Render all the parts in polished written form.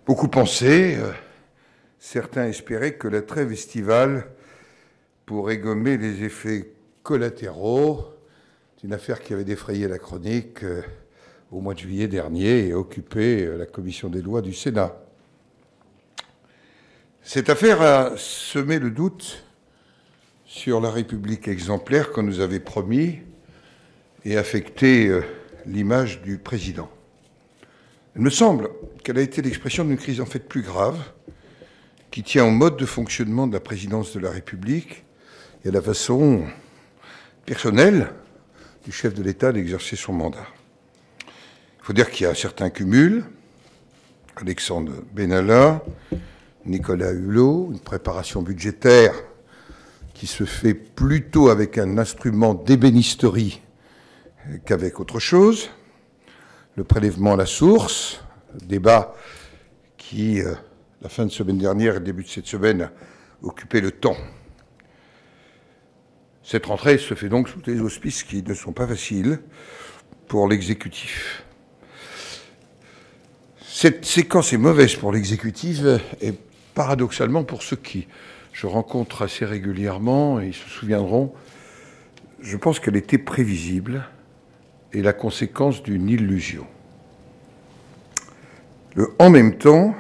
Beaucoup pensaient, certains espéraient que la trêve estivale pourrait gommer les effets collatéraux d'une affaire qui avait défrayé la chronique au mois de juillet dernier et occupé la commission des lois du Sénat. Cette affaire a semé le doute sur la République exemplaire qu'on nous avait promis et affecté l'image du président. Il me semble qu'elle a été l'expression d'une crise en fait plus grave, qui tient au mode de fonctionnement de la présidence de la République et à la façon personnelle du chef de l'État d'exercer son mandat. Il faut dire qu'il y a un certain cumul. Alexandre Benalla, Nicolas Hulot, une préparation budgétaire qui se fait plutôt avec un instrument d'ébénisterie qu'avec autre chose. Le prélèvement à la source, débat qui, la fin de semaine dernière et le début de cette semaine, a occupé le temps. Cette rentrée se fait donc sous des auspices qui ne sont pas faciles pour l'exécutif. Cette séquence est mauvaise pour l'exécutif et paradoxalement pour ceux qui je rencontre assez régulièrement, et ils se souviendront, je pense qu'elle était prévisible et la conséquence d'une illusion. Le « en même temps »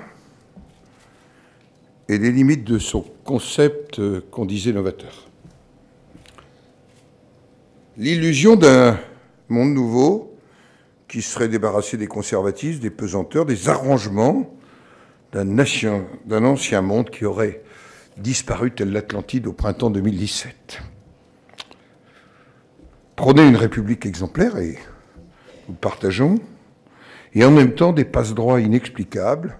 et les limites de son concept qu'on disait novateur. L'illusion d'un monde nouveau qui serait débarrassé des conservatismes, des pesanteurs, des arrangements d'un ancien monde qui aurait disparu tel l'Atlantide au printemps 2017. Prôner une république exemplaire, et nous le partageons, et en même temps des passe-droits inexplicables,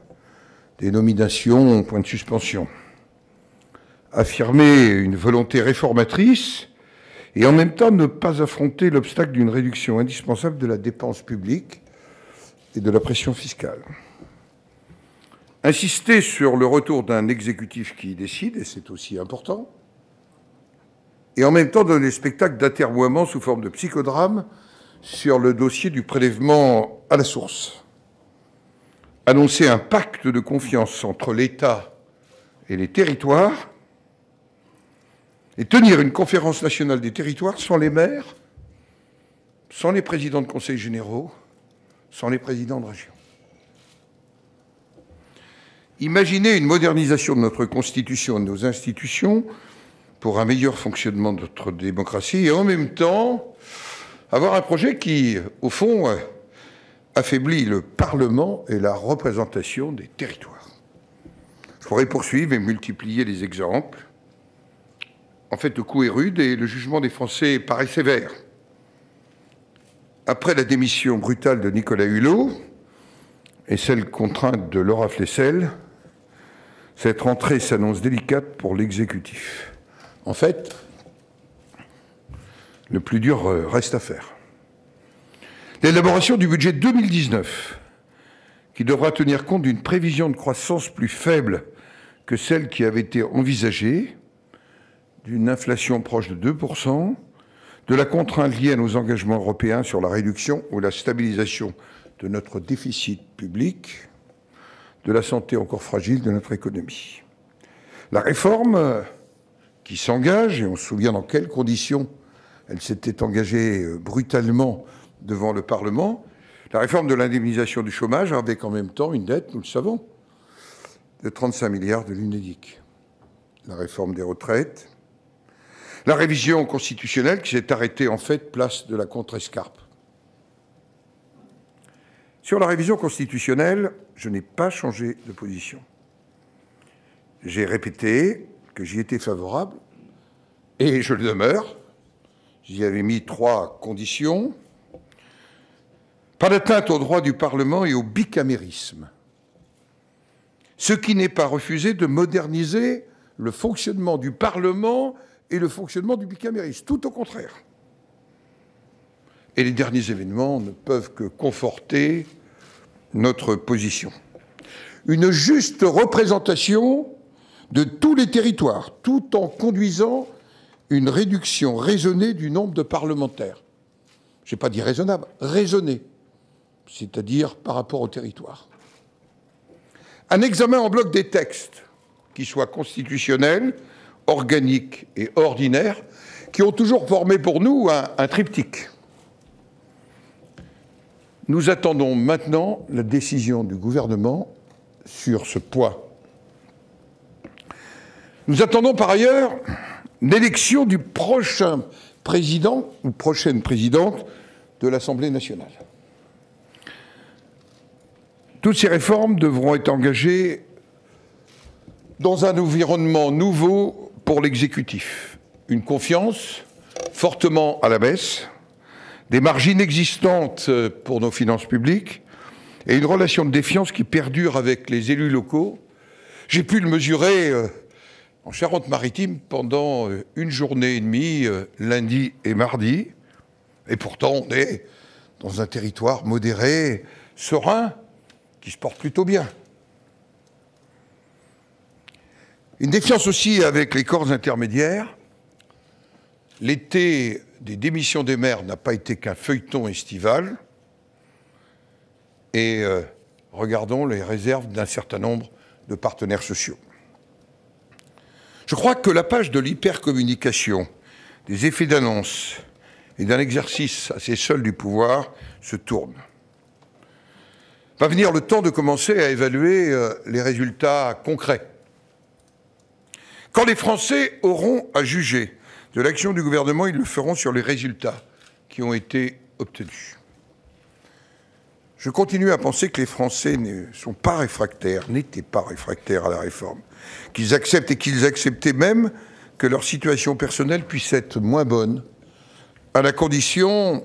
des nominations au point de suspension. Affirmer une volonté réformatrice et en même temps ne pas affronter l'obstacle d'une réduction indispensable de la dépense publique et de la pression fiscale. Insister sur le retour d'un exécutif qui décide, et c'est aussi important, et en même temps donner spectacle d'atermoiement sous forme de psychodrame sur le dossier du prélèvement à la source. Annoncer un pacte de confiance entre l'État et les territoires et tenir une conférence nationale des territoires sans les maires, sans les présidents de conseils généraux, sans les présidents de région. Imaginer une modernisation de notre Constitution et de nos institutions pour un meilleur fonctionnement de notre démocratie et en même temps avoir un projet qui, au fond, affaiblit le Parlement et la représentation des territoires. Je pourrais poursuivre et multiplier les exemples. En fait, le coup est rude et le jugement des Français paraît sévère. Après la démission brutale de Nicolas Hulot et celle contrainte de Laura Flessel, cette rentrée s'annonce délicate pour l'exécutif. En fait, le plus dur reste à faire. L'élaboration du budget 2019, qui devra tenir compte d'une prévision de croissance plus faible que celle qui avait été envisagée, d'une inflation proche de 2%, de la contrainte liée à nos engagements européens sur la réduction ou la stabilisation de notre déficit public, de la santé encore fragile de notre économie. La réforme qui s'engage, et on se souvient dans quelles conditions elle s'était engagée brutalement devant le Parlement, la réforme de l'indemnisation du chômage avec en même temps une dette, nous le savons, de 35 milliards de l'UNEDIC. La réforme des retraites, la révision constitutionnelle qui s'est arrêtée en fait place de la contrescarpe. Sur la révision constitutionnelle, je n'ai pas changé de position. J'ai répété que j'y étais favorable, et je le demeure. J'y avais mis 3 conditions. Pas d'atteinte aux droits du Parlement et au bicamérisme. Ce qui n'est pas refusé de moderniser le fonctionnement du Parlement et le fonctionnement du bicamérisme. Tout au contraire. Et les derniers événements ne peuvent que conforter notre position. Une juste représentation de tous les territoires, tout en conduisant une réduction raisonnée du nombre de parlementaires. Je n'ai pas dit raisonnable, raisonnée, c'est-à-dire par rapport au territoire. un examen en bloc des textes, qui soient constitutionnels, organiques et ordinaires, qui ont toujours formé pour nous un triptyque. Nous attendons maintenant la décision du gouvernement sur ce point. Nous attendons par ailleurs l'élection du prochain président ou prochaine présidente de l'Assemblée nationale. Toutes ces réformes devront être engagées dans un environnement nouveau pour l'exécutif. Une confiance fortement à la baisse, des marges inexistantes pour nos finances publiques et une relation de défiance qui perdure avec les élus locaux. J'ai pu le mesurer en Charente-Maritime pendant une journée et demie, lundi et mardi. Et pourtant, on est dans un territoire modéré, serein, qui se porte plutôt bien. Une défiance aussi avec les corps intermédiaires. L'été des démissions des maires n'a pas été qu'un feuilleton estival. Et regardons les réserves d'un certain nombre de partenaires sociaux. Je crois que la page de l'hypercommunication, des effets d'annonce et d'un exercice assez seul du pouvoir se tourne. Va venir le temps de commencer à évaluer les résultats concrets. Quand les Français auront à juger de l'action du gouvernement, ils le feront sur les résultats qui ont été obtenus. Je continue à penser que les Français ne sont pas réfractaires, n'étaient pas réfractaires à la réforme, qu'ils acceptent et qu'ils acceptaient même que leur situation personnelle puisse être moins bonne, à la condition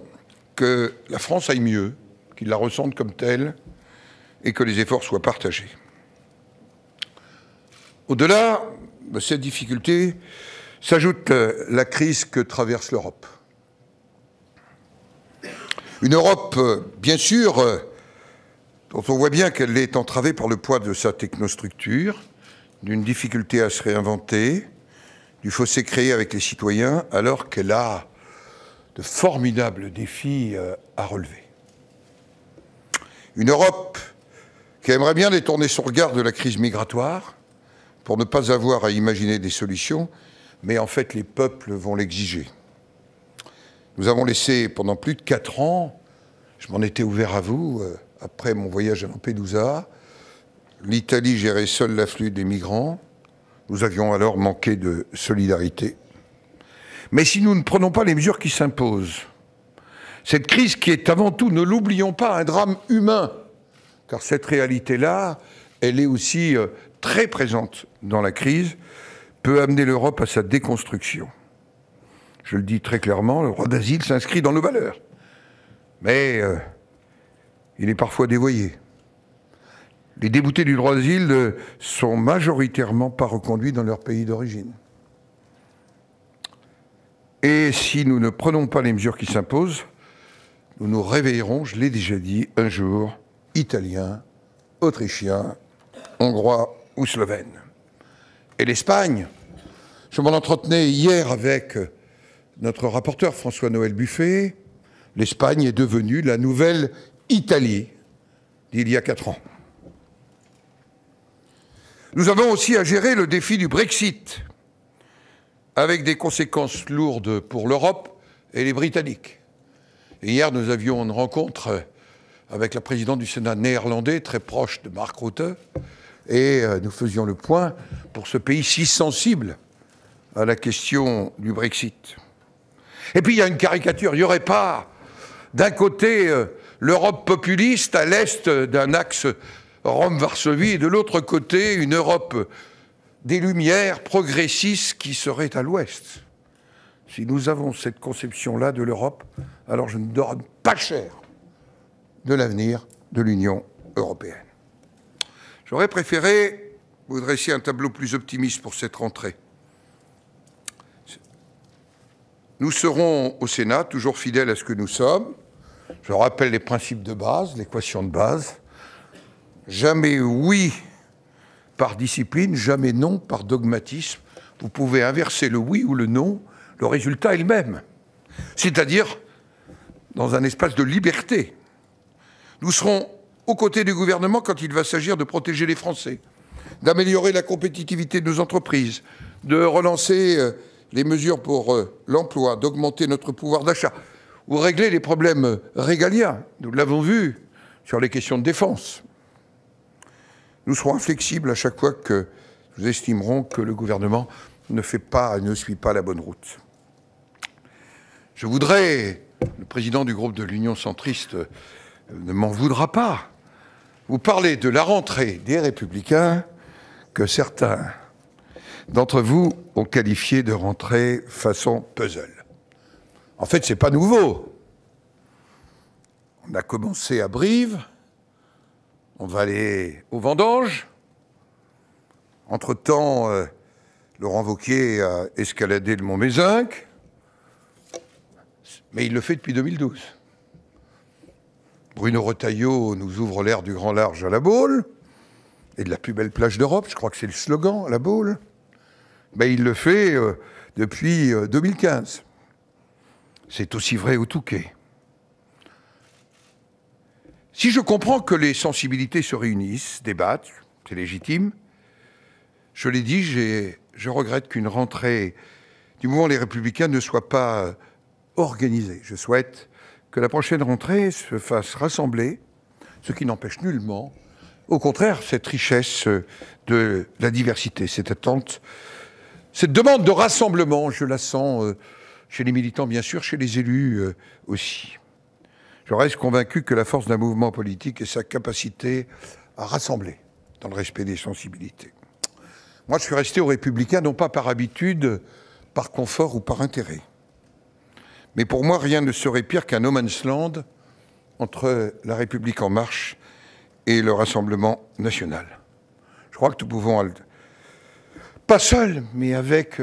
que la France aille mieux, qu'ils la ressentent comme telle, et que les efforts soient partagés. Au-delà de cette difficulté, s'ajoute la crise que traverse l'Europe. Une Europe, bien sûr, dont on voit bien qu'elle est entravée par le poids de sa technostructure, d'une difficulté à se réinventer, du fossé créé avec les citoyens, alors qu'elle a de formidables défis à relever. Une Europe qui aimerait bien détourner son regard de la crise migratoire pour ne pas avoir à imaginer des solutions, mais en fait les peuples vont l'exiger. Nous avons laissé pendant plus de 4 ans, je m'en étais ouvert à vous, après mon voyage à Lampedusa, l'Italie gérait seule l'afflux des migrants. Nous avions alors manqué de solidarité. Mais si nous ne prenons pas les mesures qui s'imposent, cette crise qui est avant tout, ne l'oublions pas, un drame humain, car cette réalité-là, elle est aussi très présente dans la crise, peut amener l'Europe à sa déconstruction. Je le dis très clairement, le droit d'asile s'inscrit dans nos valeurs. Mais il est parfois dévoyé. Les déboutés du droit d'asile ne sont majoritairement pas reconduits dans leur pays d'origine. Et si nous ne prenons pas les mesures qui s'imposent, nous nous réveillerons, je l'ai déjà dit, un jour, Italiens, Autrichiens, Hongrois ou Slovènes. Et l'Espagne, je m'en entretenais hier avec notre rapporteur François-Noël Buffet, l'Espagne est devenue la nouvelle Italie d'il y a 4 ans. Nous avons aussi à gérer le défi du Brexit, avec des conséquences lourdes pour l'Europe et les Britanniques. Et hier, nous avions une rencontre avec la présidente du Sénat néerlandais, très proche de Mark Rutte, et nous faisions le point pour ce pays si sensible à la question du Brexit. Et puis il y a une caricature, il n'y aurait pas d'un côté l'Europe populiste à l'est d'un axe Rome-Varsovie et de l'autre côté une Europe des Lumières progressistes qui serait à l'ouest. Si nous avons cette conception-là de l'Europe, alors je ne donne pas cher de l'avenir de l'Union européenne. J'aurais préféré vous dresser un tableau plus optimiste pour cette rentrée. Nous serons au Sénat, toujours fidèles à ce que nous sommes. Je rappelle les principes de base, l'équation de base. Jamais oui par discipline, jamais non par dogmatisme. Vous pouvez inverser le oui ou le non, le résultat est le même. C'est-à-dire dans un espace de liberté. Nous serons aux côtés du gouvernement quand il va s'agir de protéger les Français, d'améliorer la compétitivité de nos entreprises, de relancer les mesures pour l'emploi, d'augmenter notre pouvoir d'achat, ou régler les problèmes régaliens. Nous l'avons vu sur les questions de défense. Nous serons inflexibles à chaque fois que nous estimerons que le gouvernement ne suit pas la bonne route. Je voudrais, le président du groupe de l'Union centriste ne m'en voudra pas, vous parler de la rentrée des Républicains que certains d'entre vous ont qualifié de rentrée façon puzzle. En fait, c'est pas nouveau. On a commencé à Brive, on va aller aux vendanges. Entre-temps, Laurent Wauquiez a escaladé le Mont Mézinc, mais il le fait depuis 2012. Bruno Retailleau nous ouvre l'ère du grand large à La Baule, et de la plus belle plage d'Europe, je crois que c'est le slogan, La Baule. Ben, il le fait depuis 2015. C'est aussi vrai au Touquet. Si je comprends que les sensibilités se réunissent, débattent, c'est légitime, je l'ai dit, je regrette qu'une rentrée du mouvement Les Républicains ne soit pas organisée. Je souhaite que la prochaine rentrée se fasse rassembler, ce qui n'empêche nullement, au contraire, cette richesse de la diversité, cette attente, cette demande de rassemblement, je la sens chez les militants, bien sûr, chez les élus aussi. Je reste convaincu que la force d'un mouvement politique est sa capacité à rassembler dans le respect des sensibilités. Moi, je suis resté aux Républicains, non pas par habitude, par confort ou par intérêt. Mais pour moi, rien ne serait pire qu'un no man's land entre la République en marche et le Rassemblement national. Je crois que nous pouvons, pas seuls, mais avec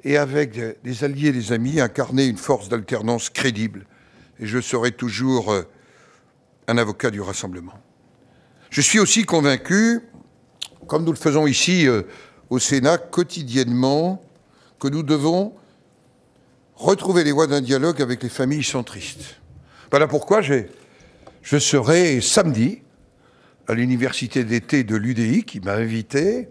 des alliés et des amis, incarner une force d'alternance crédible. Et je serai toujours un avocat du rassemblement. Je suis aussi convaincu, comme nous le faisons ici au Sénat quotidiennement, que nous devons retrouver les voies d'un dialogue avec les familles centristes. Voilà pourquoi je serai samedi à l'université d'été de l'UDI, qui m'a invité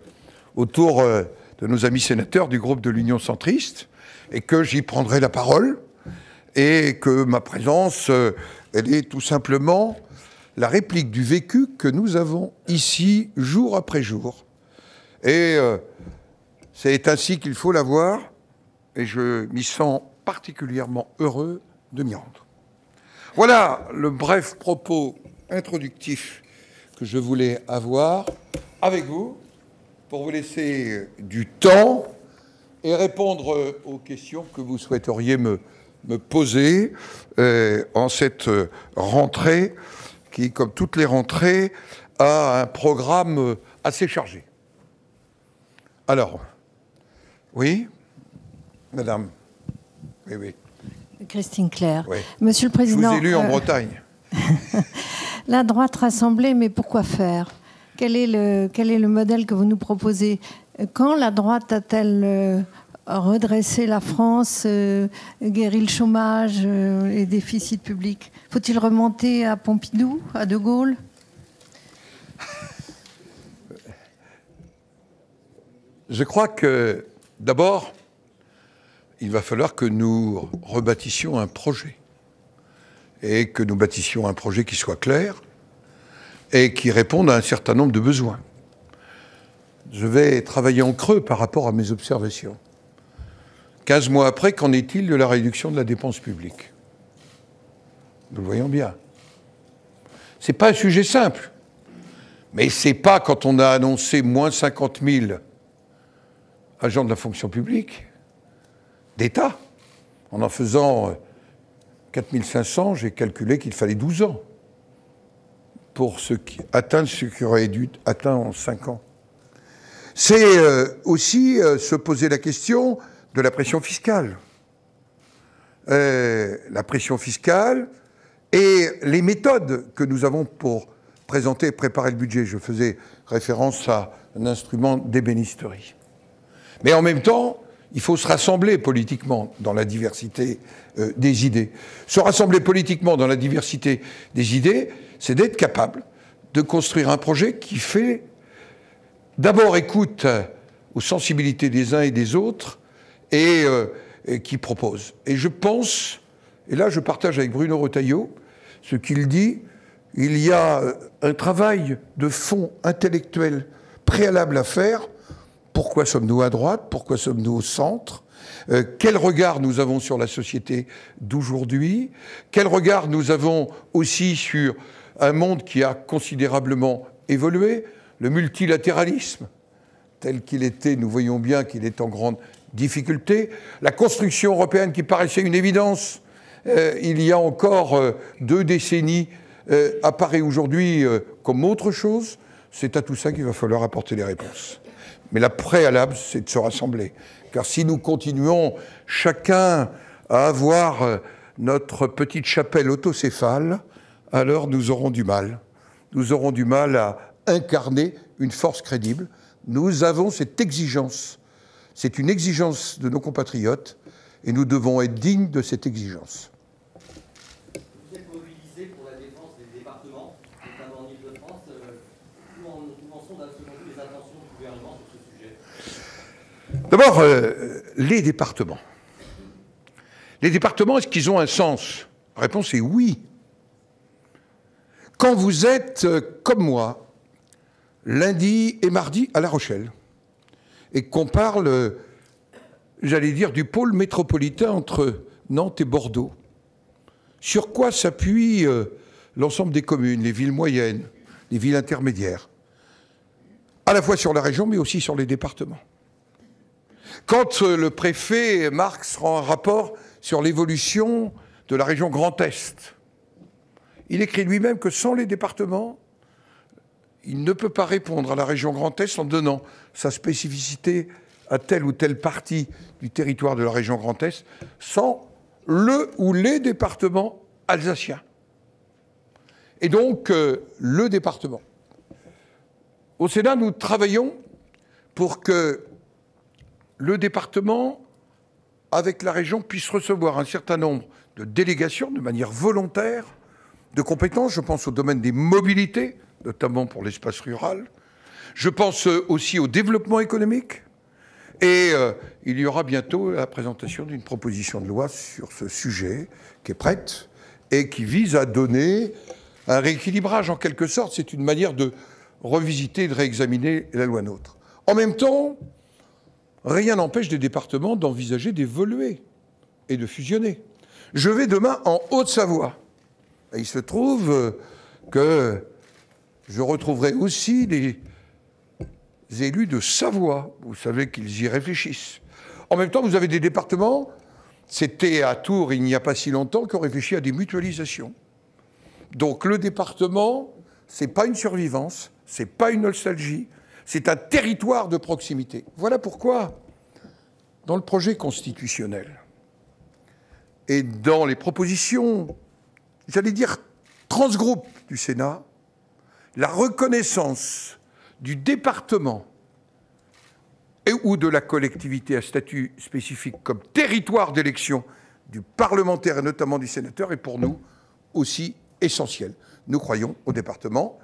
autour de nos amis sénateurs du groupe de l'Union centriste, et que j'y prendrai la parole, et que ma présence, elle est tout simplement la réplique du vécu que nous avons ici, jour après jour. Et c'est ainsi qu'il faut la voir, et je m'y sens particulièrement heureux de m'y rendre. Voilà le bref propos introductif que je voulais avoir avec vous, pour vous laisser du temps et répondre aux questions que vous souhaiteriez me poser en cette rentrée qui, comme toutes les rentrées, a un programme assez chargé. Alors, oui, madame. Oui, oui. Christine Claire. Oui. Monsieur le Président. Je vous ai lu en Bretagne. La droite rassemblée, mais pourquoi faire ? Quel est le modèle que vous nous proposez ? Quand la droite a-t-elle redressé la France, guéri le chômage, les déficits publics ? Faut-il remonter à Pompidou, à De Gaulle ? Je crois que, d'abord, il va falloir que nous rebâtissions un projet. Et que nous bâtissions un projet qui soit clair et qui réponde à un certain nombre de besoins. Je vais travailler en creux par rapport à mes observations. 15 mois après, qu'en est-il de la réduction de la dépense publique ? Nous le voyons bien. Ce n'est pas un sujet simple. Mais ce n'est pas quand on a annoncé moins 50 000 agents de la fonction publique, d'État, en faisant 4 500, j'ai calculé qu'il fallait 12 ans pour atteindre ce qui aurait dû atteindre en 5 ans. C'est aussi se poser la question de la pression fiscale. La pression fiscale et les méthodes que nous avons pour présenter et préparer le budget. Je faisais référence à un instrument d'ébénisterie. Mais en même temps, il faut se rassembler politiquement dans la diversité des idées. Se rassembler politiquement dans la diversité des idées, c'est d'être capable de construire un projet qui fait d'abord écoute aux sensibilités des uns et des autres et qui propose. Et je pense, et là je partage avec Bruno Retailleau ce qu'il dit, il y a un travail de fond intellectuel préalable à faire. Pourquoi sommes-nous à droite? Pourquoi sommes-nous au centre? Quel regard nous avons sur la société d'aujourd'hui? Quel regard nous avons aussi sur un monde qui a considérablement évolué? Le multilatéralisme, tel qu'il était, nous voyons bien qu'il est en grande difficulté. La construction européenne qui paraissait une évidence il y a encore 2 décennies apparaît aujourd'hui comme autre chose. C'est à tout ça qu'il va falloir apporter les réponses. Mais la préalable, c'est de se rassembler. Car si nous continuons chacun à avoir notre petite chapelle autocéphale, alors nous aurons du mal. Nous aurons du mal à incarner une force crédible. Nous avons cette exigence. C'est une exigence de nos compatriotes et nous devons être dignes de cette exigence. Vous êtes mobilisé pour la défense des départements, notamment en Île-de-France. Où en sont, selon vous, les intentions du gouvernement sur ce sujet? D'abord, les départements. Les départements, est-ce qu'ils ont un sens? La réponse est oui. Quand vous êtes, comme moi, lundi et mardi à La Rochelle, et qu'on parle, j'allais dire, du pôle métropolitain entre Nantes et Bordeaux, sur quoi s'appuie l'ensemble des communes, les villes moyennes, les villes intermédiaires, à la fois sur la région, mais aussi sur les départements. Quand le préfet Marx rend un rapport sur l'évolution de la région Grand Est, il écrit lui-même que sans les départements, il ne peut pas répondre à la région Grand Est en donnant sa spécificité à telle ou telle partie du territoire de la région Grand Est sans le ou les départements alsaciens. Et donc, le département. Au Sénat, nous travaillons pour que le département, avec la région, puisse recevoir un certain nombre de délégations de manière volontaire, de compétences. Je pense au domaine des mobilités, notamment pour l'espace rural. Je pense aussi au développement économique. Et il y aura bientôt la présentation d'une proposition de loi sur ce sujet qui est prête et qui vise à donner un rééquilibrage en quelque sorte. C'est une manière de revisiter, de réexaminer la loi NOTRe. En même temps, rien n'empêche des départements d'envisager d'évoluer et de fusionner. Je vais demain en Haute-Savoie. Et il se trouve que je retrouverai aussi des élus de Savoie. Vous savez qu'ils y réfléchissent. En même temps, vous avez des départements, c'était à Tours il n'y a pas si longtemps, qui ont réfléchi à des mutualisations. Donc le département, c'est pas une survivance, c'est pas une nostalgie, c'est un territoire de proximité. Voilà pourquoi, dans le projet constitutionnel et dans les propositions, j'allais dire transgroupe du Sénat, la reconnaissance du département et ou de la collectivité à statut spécifique comme territoire d'élection du parlementaire et notamment du sénateur est pour nous aussi essentiel. Nous croyons au département.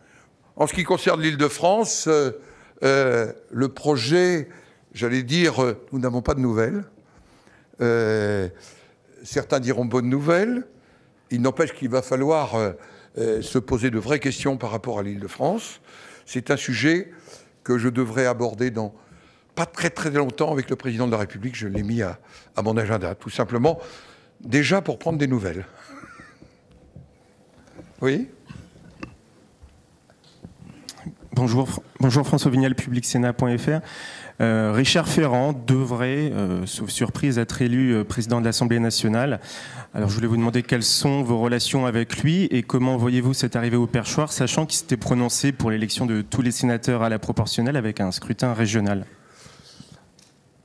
En ce qui concerne l'Île-de-France, le projet, j'allais dire, nous n'avons pas de nouvelles. Certains diront bonne nouvelle. Il n'empêche qu'il va falloir se poser de vraies questions par rapport à l'Île-de-France. C'est un sujet que je devrais aborder dans pas très très longtemps avec le président de la République. Je l'ai mis à mon agenda, tout simplement, déjà pour prendre des nouvelles. Oui. Bonjour François Vignal, publicsénat.fr. Richard Ferrand devrait, sauf surprise, être élu président de l'Assemblée nationale. Alors je voulais vous demander quelles sont vos relations avec lui et comment voyez-vous cette arrivée au perchoir, sachant qu'il s'était prononcé pour l'élection de tous les sénateurs à la proportionnelle avec un scrutin régional.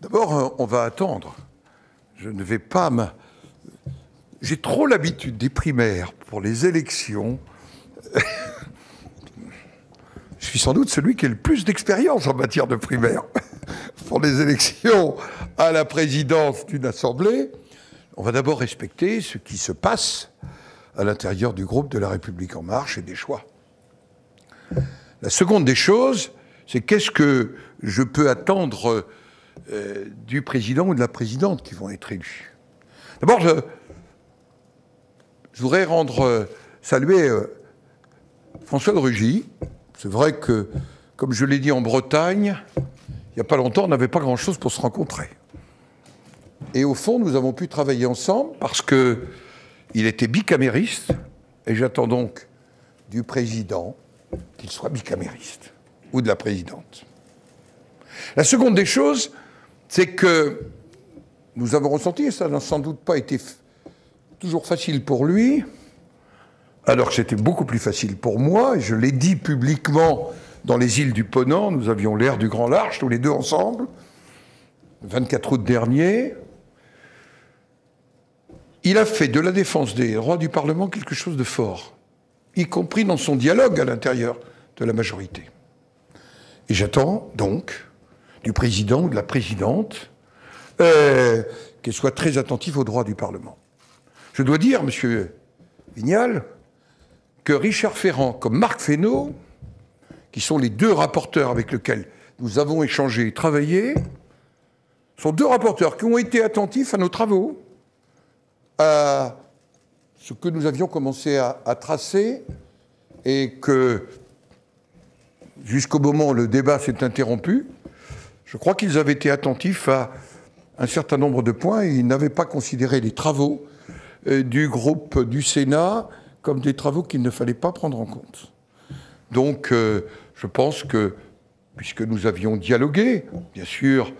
D'abord, on va attendre. Je ne vais pas... J'ai trop l'habitude des primaires pour les élections. Je suis sans doute celui qui a le plus d'expérience en matière de primaire. Pour les élections à la présidence d'une assemblée, on va d'abord respecter ce qui se passe à l'intérieur du groupe de La République En Marche et des choix. La seconde des choses, c'est qu'est-ce que je peux attendre du président ou de la présidente qui vont être élus. D'abord, je voudrais saluer François de Rugy. C'est vrai que, comme je l'ai dit en Bretagne, il n'y a pas longtemps, on n'avait pas grand-chose pour se rencontrer. Et au fond, nous avons pu travailler ensemble parce qu'il était bicamériste, et j'attends donc du président qu'il soit bicamériste, ou de la présidente. La seconde des choses, c'est que nous avons ressenti, et ça n'a sans doute pas été toujours facile pour lui, alors que c'était beaucoup plus facile pour moi, et je l'ai dit publiquement dans les îles du Ponant, nous avions l'air du Grand Large, tous les deux ensemble, le 24 août dernier. Il a fait de la défense des droits du Parlement quelque chose de fort, y compris dans son dialogue à l'intérieur de la majorité. Et j'attends donc du président ou de la présidente qu'elle soit très attentive aux droits du Parlement. Je dois dire, monsieur Vignal, que Richard Ferrand comme Marc Fesneau, qui sont les deux rapporteurs avec lesquels nous avons échangé et travaillé, sont deux rapporteurs qui ont été attentifs à nos travaux, à ce que nous avions commencé à tracer, et que, jusqu'au moment où le débat s'est interrompu, je crois qu'ils avaient été attentifs à un certain nombre de points, et ils n'avaient pas considéré les travaux du groupe du Sénat comme des travaux qu'il ne fallait pas prendre en compte. Donc, je pense que, puisque nous avions dialogué, bien sûr,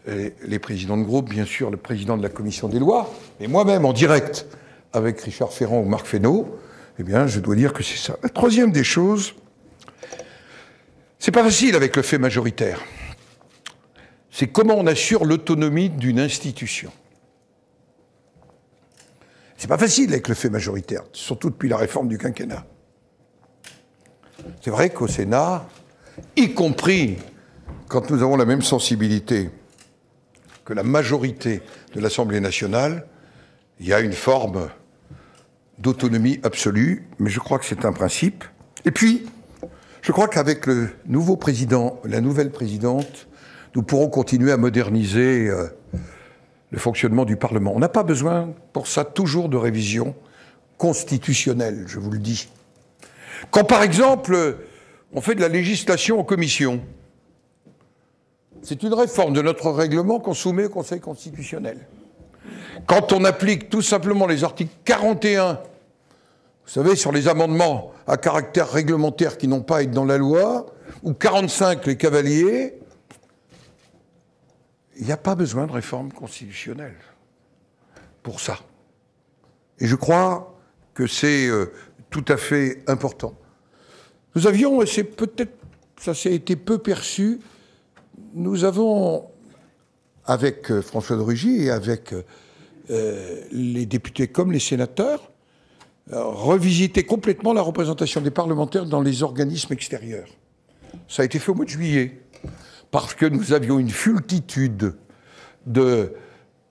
les présidents de groupe, bien sûr, le président de la commission des lois, et moi-même en direct avec Richard Ferrand ou Marc Fesneau, eh bien, je dois dire que c'est ça. La troisième des choses, c'est pas facile avec le fait majoritaire. C'est comment on assure l'autonomie d'une institution. C'est pas facile avec le fait majoritaire, surtout depuis la réforme du quinquennat. C'est vrai qu'au Sénat, y compris quand nous avons la même sensibilité que la majorité de l'Assemblée nationale, il y a une forme d'autonomie absolue, mais je crois que c'est un principe. Et puis, je crois qu'avec le nouveau président, la nouvelle présidente, nous pourrons continuer à moderniser le fonctionnement du Parlement. On n'a pas besoin, pour ça, toujours de révision constitutionnelle, je vous le dis. Quand, par exemple, on fait de la législation en commission, c'est une réforme de notre règlement qu'on soumet au Conseil constitutionnel. Quand on applique tout simplement les articles 41, vous savez, sur les amendements à caractère réglementaire qui n'ont pas à être dans la loi, ou 45, les cavaliers, il n'y a pas besoin de réforme constitutionnelle pour ça. Et je crois que c'est tout à fait important. Nous avions, et c'est peut-être, ça s'est été peu perçu, nous avons, avec François de Rugy et avec les députés comme les sénateurs, revisité complètement la représentation des parlementaires dans les organismes extérieurs. Ça a été fait au mois de juillet, parce que nous avions une multitude de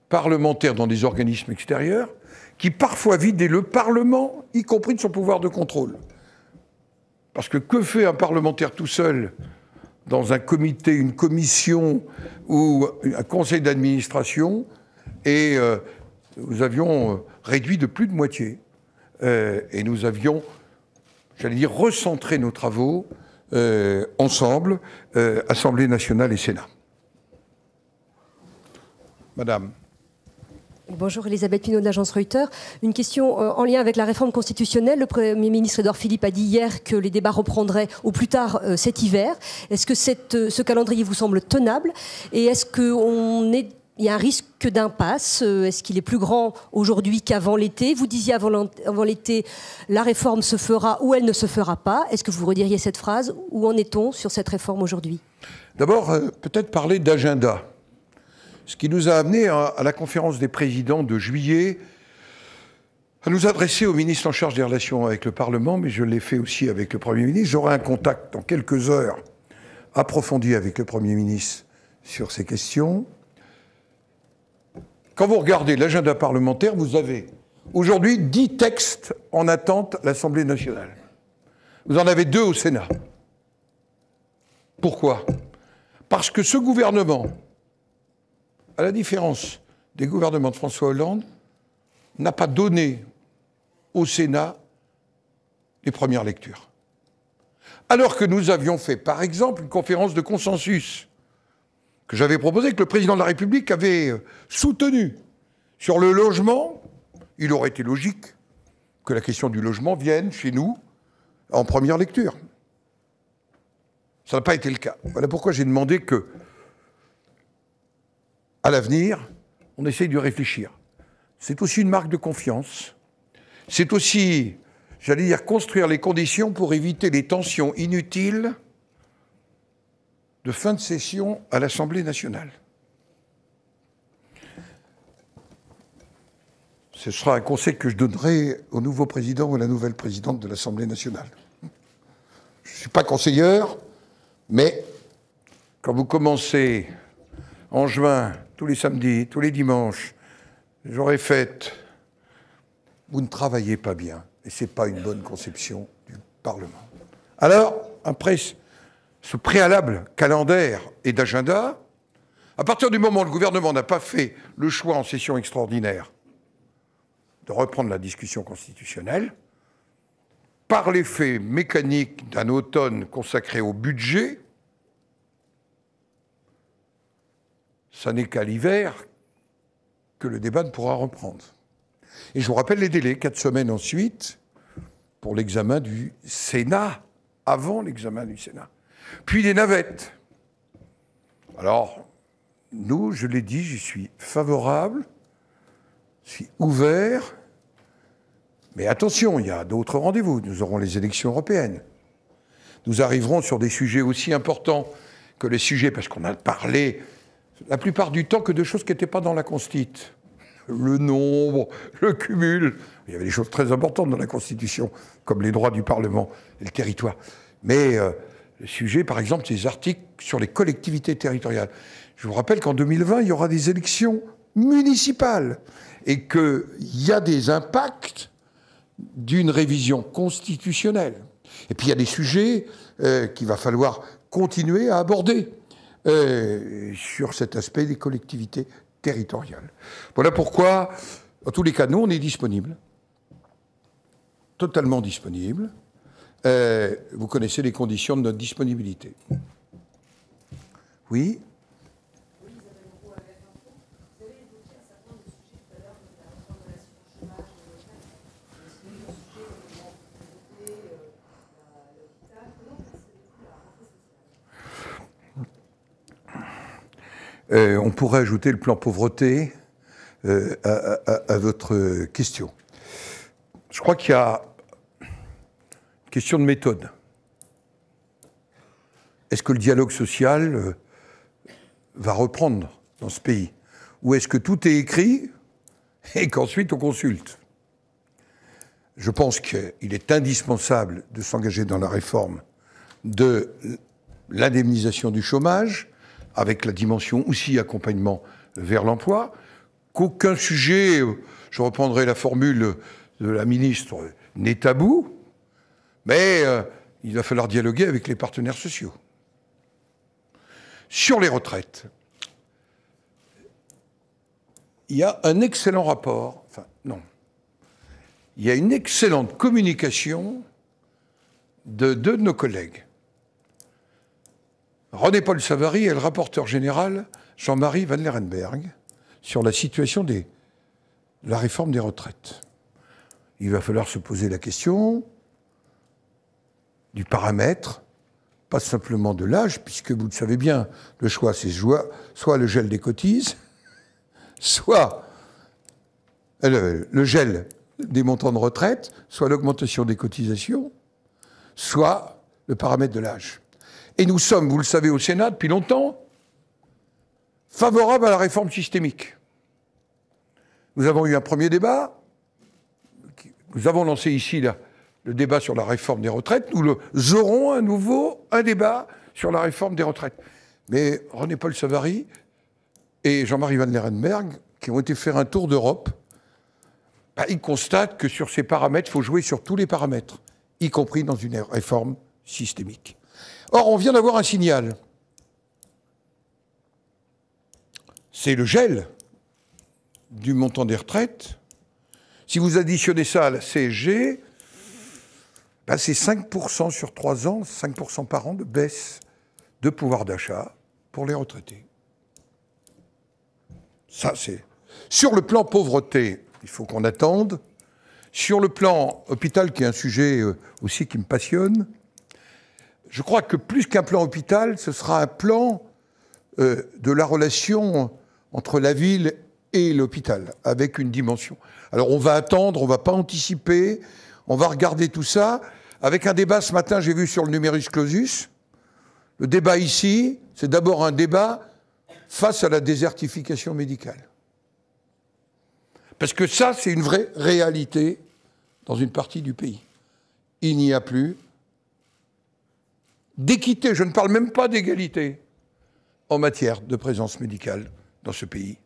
parlementaires dans des organismes extérieurs qui parfois vidaient le Parlement, y compris de son pouvoir de contrôle. Parce que fait un parlementaire tout seul dans un comité, une commission ou un conseil d'administration, et nous avions réduit de plus de moitié. Et nous avions, j'allais dire, recentré nos travaux ensemble, Assemblée nationale et Sénat. Madame. Bonjour, Elisabeth Pinault de l'agence Reuters. Une question en lien avec la réforme constitutionnelle. Le Premier ministre Édouard Philippe a dit hier que les débats reprendraient au plus tard cet hiver. Est-ce que ce calendrier vous semble tenable? Et est-ce qu'il y a un risque d'impasse? Est-ce qu'il est plus grand aujourd'hui qu'avant l'été? Vous disiez avant l'été, la réforme se fera ou elle ne se fera pas. Est-ce que vous rediriez cette phrase? Où en est-on sur cette réforme aujourd'hui? D'abord, peut-être parler d'agenda. Ce qui nous a amené à la conférence des présidents de juillet à nous adresser au ministre en charge des relations avec le Parlement, mais je l'ai fait aussi avec le Premier ministre. J'aurai un contact dans quelques heures approfondi avec le Premier ministre sur ces questions. Quand vous regardez l'agenda parlementaire, vous avez aujourd'hui 10 textes en attente à l'Assemblée nationale. Vous en avez 2 au Sénat. Pourquoi ? Parce que ce gouvernement, à la différence des gouvernements de François Hollande, n'a pas donné au Sénat les premières lectures. Alors que nous avions fait, par exemple, une conférence de consensus que j'avais proposée, que le président de la République avait soutenue sur le logement. Il aurait été logique que la question du logement vienne chez nous en première lecture. Ça n'a pas été le cas. Voilà pourquoi j'ai demandé que, à l'avenir, on essaye de réfléchir. C'est aussi une marque de confiance. C'est aussi, j'allais dire, construire les conditions pour éviter les tensions inutiles de fin de session à l'Assemblée nationale. Ce sera un conseil que je donnerai au nouveau président ou à la nouvelle présidente de l'Assemblée nationale. Je ne suis pas conseilleur, mais quand vous commencez en juin, tous les samedis, tous les dimanches, j'aurai fête, vous ne travaillez pas bien, et ce n'est pas une bonne conception du Parlement. Alors, après ce préalable calendaire et d'agenda, à partir du moment où le gouvernement n'a pas fait le choix en session extraordinaire de reprendre la discussion constitutionnelle, par l'effet mécanique d'un automne consacré au budget, ça n'est qu'à l'hiver que le débat ne pourra reprendre. Et je vous rappelle les délais, 4 semaines ensuite, pour l'examen du Sénat, avant l'examen du Sénat. Puis des navettes. Alors, nous, je l'ai dit, j'y suis favorable, je suis ouvert, mais attention, il y a d'autres rendez-vous. Nous aurons les élections européennes. Nous arriverons sur des sujets aussi importants que les sujets, parce qu'on a parlé la plupart du temps que de choses qui n'étaient pas dans la Constitution. Le nombre, le cumul. Il y avait des choses très importantes dans la Constitution, comme les droits du Parlement et le territoire. Mais le sujet, par exemple, ces articles sur les collectivités territoriales. Je vous rappelle qu'en 2020, il y aura des élections municipales et qu'il y a des impacts d'une révision constitutionnelle. Et puis il y a des sujets qu'il va falloir continuer à aborder sur cet aspect des collectivités territoriales. Voilà pourquoi, en tous les cas, nous, on est disponibles, totalement disponibles. Vous connaissez les conditions de notre disponibilité. Oui ? On pourrait ajouter le plan pauvreté à votre question. Je crois qu'il y a une question de méthode. Est-ce que le dialogue social va reprendre dans ce pays ? Ou est-ce que tout est écrit et qu'ensuite on consulte ? Je pense qu'il est indispensable de s'engager dans la réforme de l'indemnisation du chômage, avec la dimension aussi accompagnement vers l'emploi, qu'aucun sujet, je reprendrai la formule de la ministre, n'est tabou, mais il va falloir dialoguer avec les partenaires sociaux. Sur les retraites, il y a un excellent rapport, il y a une excellente communication de deux de nos collègues, René-Paul Savary et le rapporteur général Jean-Marie Vanlerenberghe, sur la situation de la réforme des retraites. Il va falloir se poser la question du paramètre, pas simplement de l'âge, puisque vous le savez bien, le choix, c'est soit le gel des cotises, soit le gel des montants de retraite, soit l'augmentation des cotisations, soit le paramètre de l'âge. Et nous sommes, vous le savez, au Sénat, depuis longtemps, favorables à la réforme systémique. Nous avons eu un premier débat. Nous avons lancé ici le débat sur la réforme des retraites. Nous aurons à nouveau un débat sur la réforme des retraites. Mais René-Paul Savary et Jean-Marie Vanlerenberghe, qui ont été faire un tour d'Europe, ils constatent que sur ces paramètres, il faut jouer sur tous les paramètres, y compris dans une réforme systémique. Or, on vient d'avoir un signal. C'est le gel du montant des retraites. Si vous additionnez ça à la CSG, ben c'est 5% sur 3 ans, 5% par an de baisse de pouvoir d'achat pour les retraités. Ça, c'est... Sur le plan pauvreté, il faut qu'on attende. Sur le plan hôpital, qui est un sujet aussi qui me passionne, je crois que plus qu'un plan hôpital, ce sera un plan de la relation entre la ville et l'hôpital, avec une dimension. Alors on va attendre, on ne va pas anticiper, on va regarder tout ça, avec un débat ce matin, j'ai vu sur le numerus clausus. Le débat ici, c'est d'abord un débat face à la désertification médicale. Parce que ça, c'est une vraie réalité dans une partie du pays. Il n'y a plus d'équité, je ne parle même pas d'égalité, en matière de présence médicale dans ce pays.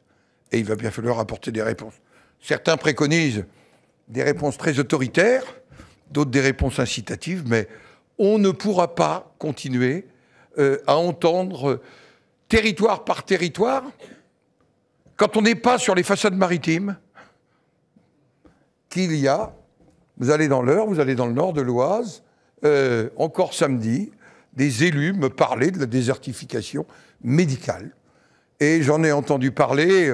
Et il va bien falloir apporter des réponses. Certains préconisent des réponses très autoritaires, d'autres des réponses incitatives, mais on ne pourra pas continuer à entendre territoire par territoire, quand on n'est pas sur les façades maritimes, qu'il y a, vous allez dans l'Eure, vous allez dans le nord de l'Oise, encore samedi, des élus me parlaient de la désertification médicale. Et j'en ai entendu parler,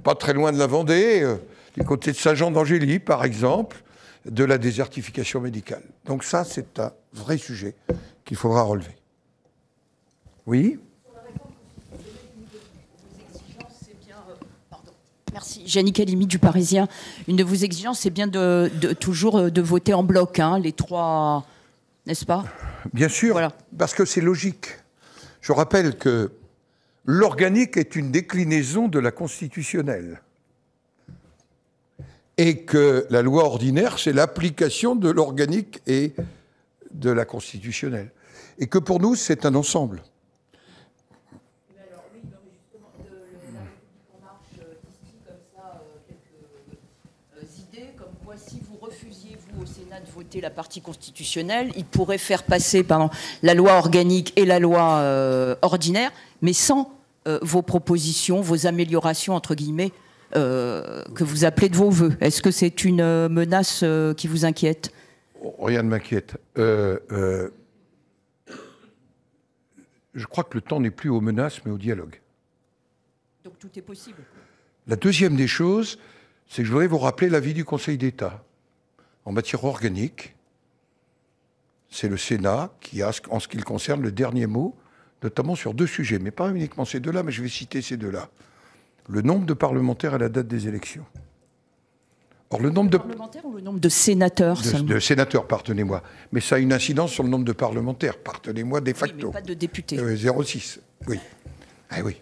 pas très loin de la Vendée, du côté de Saint-Jean d'Angély, par exemple, de la désertification médicale. Donc ça, c'est un vrai sujet qu'il faudra relever. Oui ? Merci. Yannick Halimi du Parisien. Une de vos exigences, c'est bien toujours de voter en bloc, hein, les trois, n'est-ce pas ? Bien sûr, voilà. Parce que c'est logique. Je rappelle que l'organique est une déclinaison de la constitutionnelle. Et que la loi ordinaire, c'est l'application de l'organique et de la constitutionnelle. Et que pour nous, c'est un ensemble. Au Sénat de voter la partie constitutionnelle, il pourrait faire passer la loi organique et la loi ordinaire, mais sans vos propositions, vos améliorations, entre guillemets, que vous appelez de vos voeux. Est-ce que c'est une menace qui vous inquiète ? Rien ne m'inquiète. Je crois que le temps n'est plus aux menaces, mais au dialogue. Donc tout est possible. La deuxième des choses, c'est que je voudrais vous rappeler l'avis du Conseil d'État. En matière organique, c'est le Sénat qui a, en ce qui le concerne, le dernier mot, notamment sur 2 sujets, mais pas uniquement ces 2-là, mais je vais citer ces 2-là. Le nombre de parlementaires à la date des élections. Or, le nombre de parlementaires ou le nombre de sénateurs de sénateurs, pardonnez-moi. Mais ça a une incidence sur le nombre de parlementaires, pardonnez-moi, de facto. Oui, mais pas de députés. 0,6, oui. Ah oui.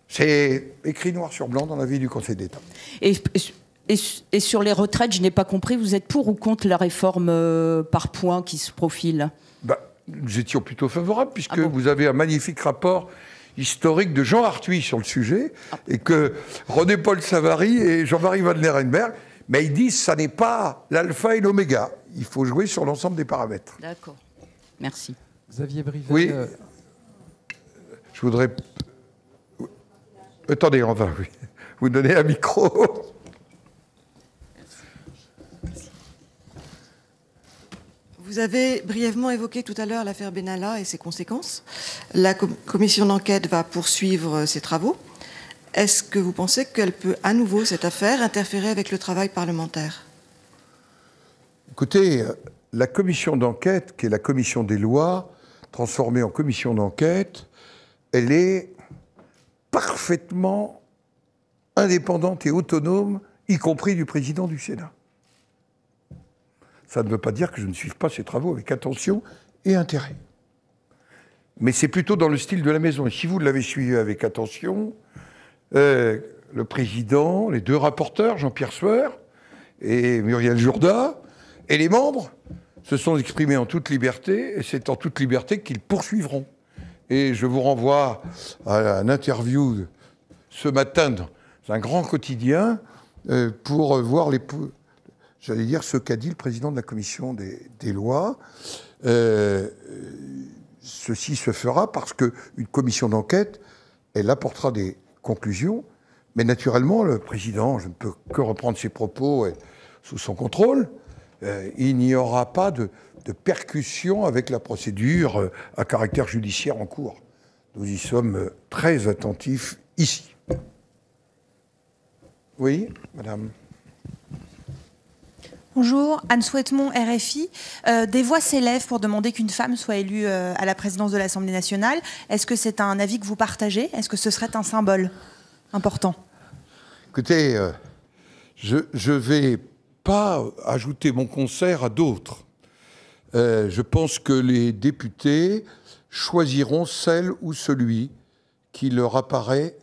C'est écrit noir sur blanc dans l'avis du Conseil d'État. Et sur les retraites, je n'ai pas compris, vous êtes pour ou contre la réforme par points qui se profile ? Nous étions plutôt favorables, puisque vous avez un magnifique rapport historique de Jean Arthuis sur le sujet, et que René-Paul Savary et Jean-Marie Van Lerenberg, mais ils disent que ça n'est pas l'alpha et l'oméga. Il faut jouer sur l'ensemble des paramètres. D'accord. Merci. Xavier Brivet. Oui. Je voudrais... Attendez, on va vous donner un micro. Vous avez brièvement évoqué tout à l'heure l'affaire Benalla et ses conséquences. La commission d'enquête va poursuivre ses travaux. Est-ce que vous pensez qu'elle peut, à nouveau, cette affaire, interférer avec le travail parlementaire ? Écoutez, la commission d'enquête, qui est la commission des lois, transformée en commission d'enquête, elle est parfaitement indépendante et autonome, y compris du président du Sénat. Ça ne veut pas dire que je ne suive pas ces travaux avec attention et intérêt. Mais c'est plutôt dans le style de la maison. Et si vous l'avez suivi avec attention, le président, les 2 rapporteurs, Jean-Pierre Sueur et Muriel Jourda, et les membres se sont exprimés en toute liberté, et c'est en toute liberté qu'ils poursuivront. Et je vous renvoie à une interview ce matin dans un grand quotidien pour voir j'allais dire ce qu'a dit le président de la commission des lois. Ceci se fera parce qu'une commission d'enquête, elle apportera des conclusions, mais naturellement, le président, je ne peux que reprendre ses propos sous son contrôle, il n'y aura pas de percussion avec la procédure à caractère judiciaire en cours. Nous y sommes très attentifs ici. Oui, madame. Bonjour, Anne Souhaitemont, RFI. Des voix s'élèvent pour demander qu'une femme soit élue à la présidence de l'Assemblée nationale. Est-ce que c'est un avis que vous partagez? Est-ce que ce serait un symbole important? Écoutez, je ne vais pas ajouter mon concert à d'autres. Je pense que les députés choisiront celle ou celui qui leur apparaît,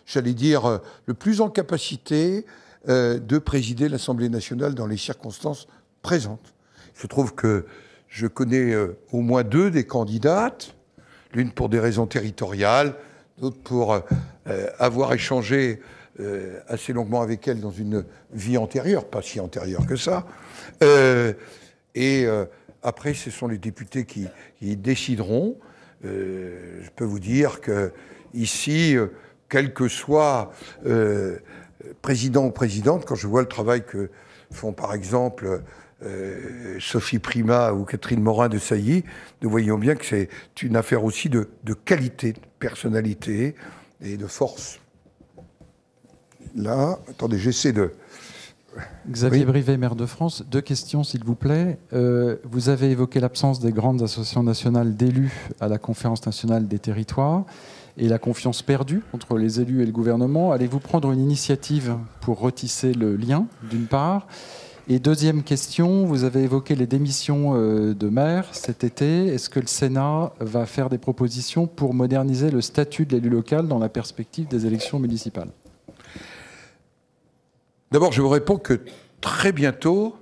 j'allais dire, le plus en capacité de présider l'Assemblée nationale dans les circonstances présentes. Il se trouve que je connais au moins 2 des candidates, l'une pour des raisons territoriales, l'autre pour avoir échangé assez longuement avec elle dans une vie antérieure, pas si antérieure que ça. Après, ce sont les députés qui décideront. Je peux vous dire que ici, quel que soit président ou présidente, quand je vois le travail que font par exemple Sophie Primas ou Catherine Morin-Desailly, nous voyons bien que c'est une affaire aussi de qualité, de personnalité et de force. Là, attendez, j'essaie de... Xavier Oui. Brivet, maire de France. 2 questions, s'il vous plaît. Vous avez évoqué l'absence des grandes associations nationales d'élus à la Conférence nationale des territoires et la confiance perdue entre les élus et le gouvernement. Allez-vous prendre une initiative pour retisser le lien, d'une part? Et deuxième question, vous avez évoqué les démissions de maires cet été. Est-ce que le Sénat va faire des propositions pour moderniser le statut de l'élu local dans la perspective des élections municipales? D'abord, je vous réponds que très bientôt,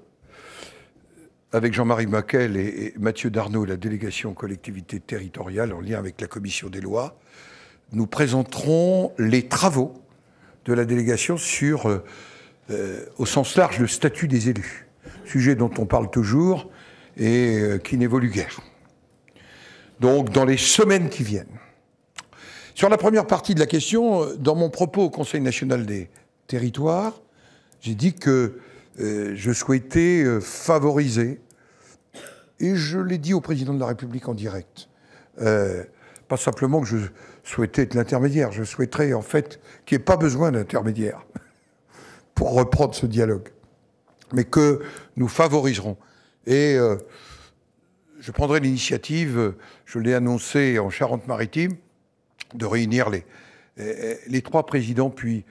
avec Jean-Marie Maquel et Mathieu Darnaud, la délégation collectivité territoriale, en lien avec la commission des lois, nous présenterons les travaux de la délégation sur, au sens large, le statut des élus, sujet dont on parle toujours et qui n'évolue guère. Donc, dans les semaines qui viennent. Sur la première partie de la question, dans mon propos au Conseil national des territoires, j'ai dit que je souhaitais favoriser, et je l'ai dit au président de la République en direct, pas simplement que je souhaitais être l'intermédiaire, je souhaiterais en fait qu'il n'y ait pas besoin d'intermédiaire pour reprendre ce dialogue, mais que nous favoriserons. Et je prendrai l'initiative, je l'ai annoncé en Charente-Maritime, de réunir les 3 présidents, puis,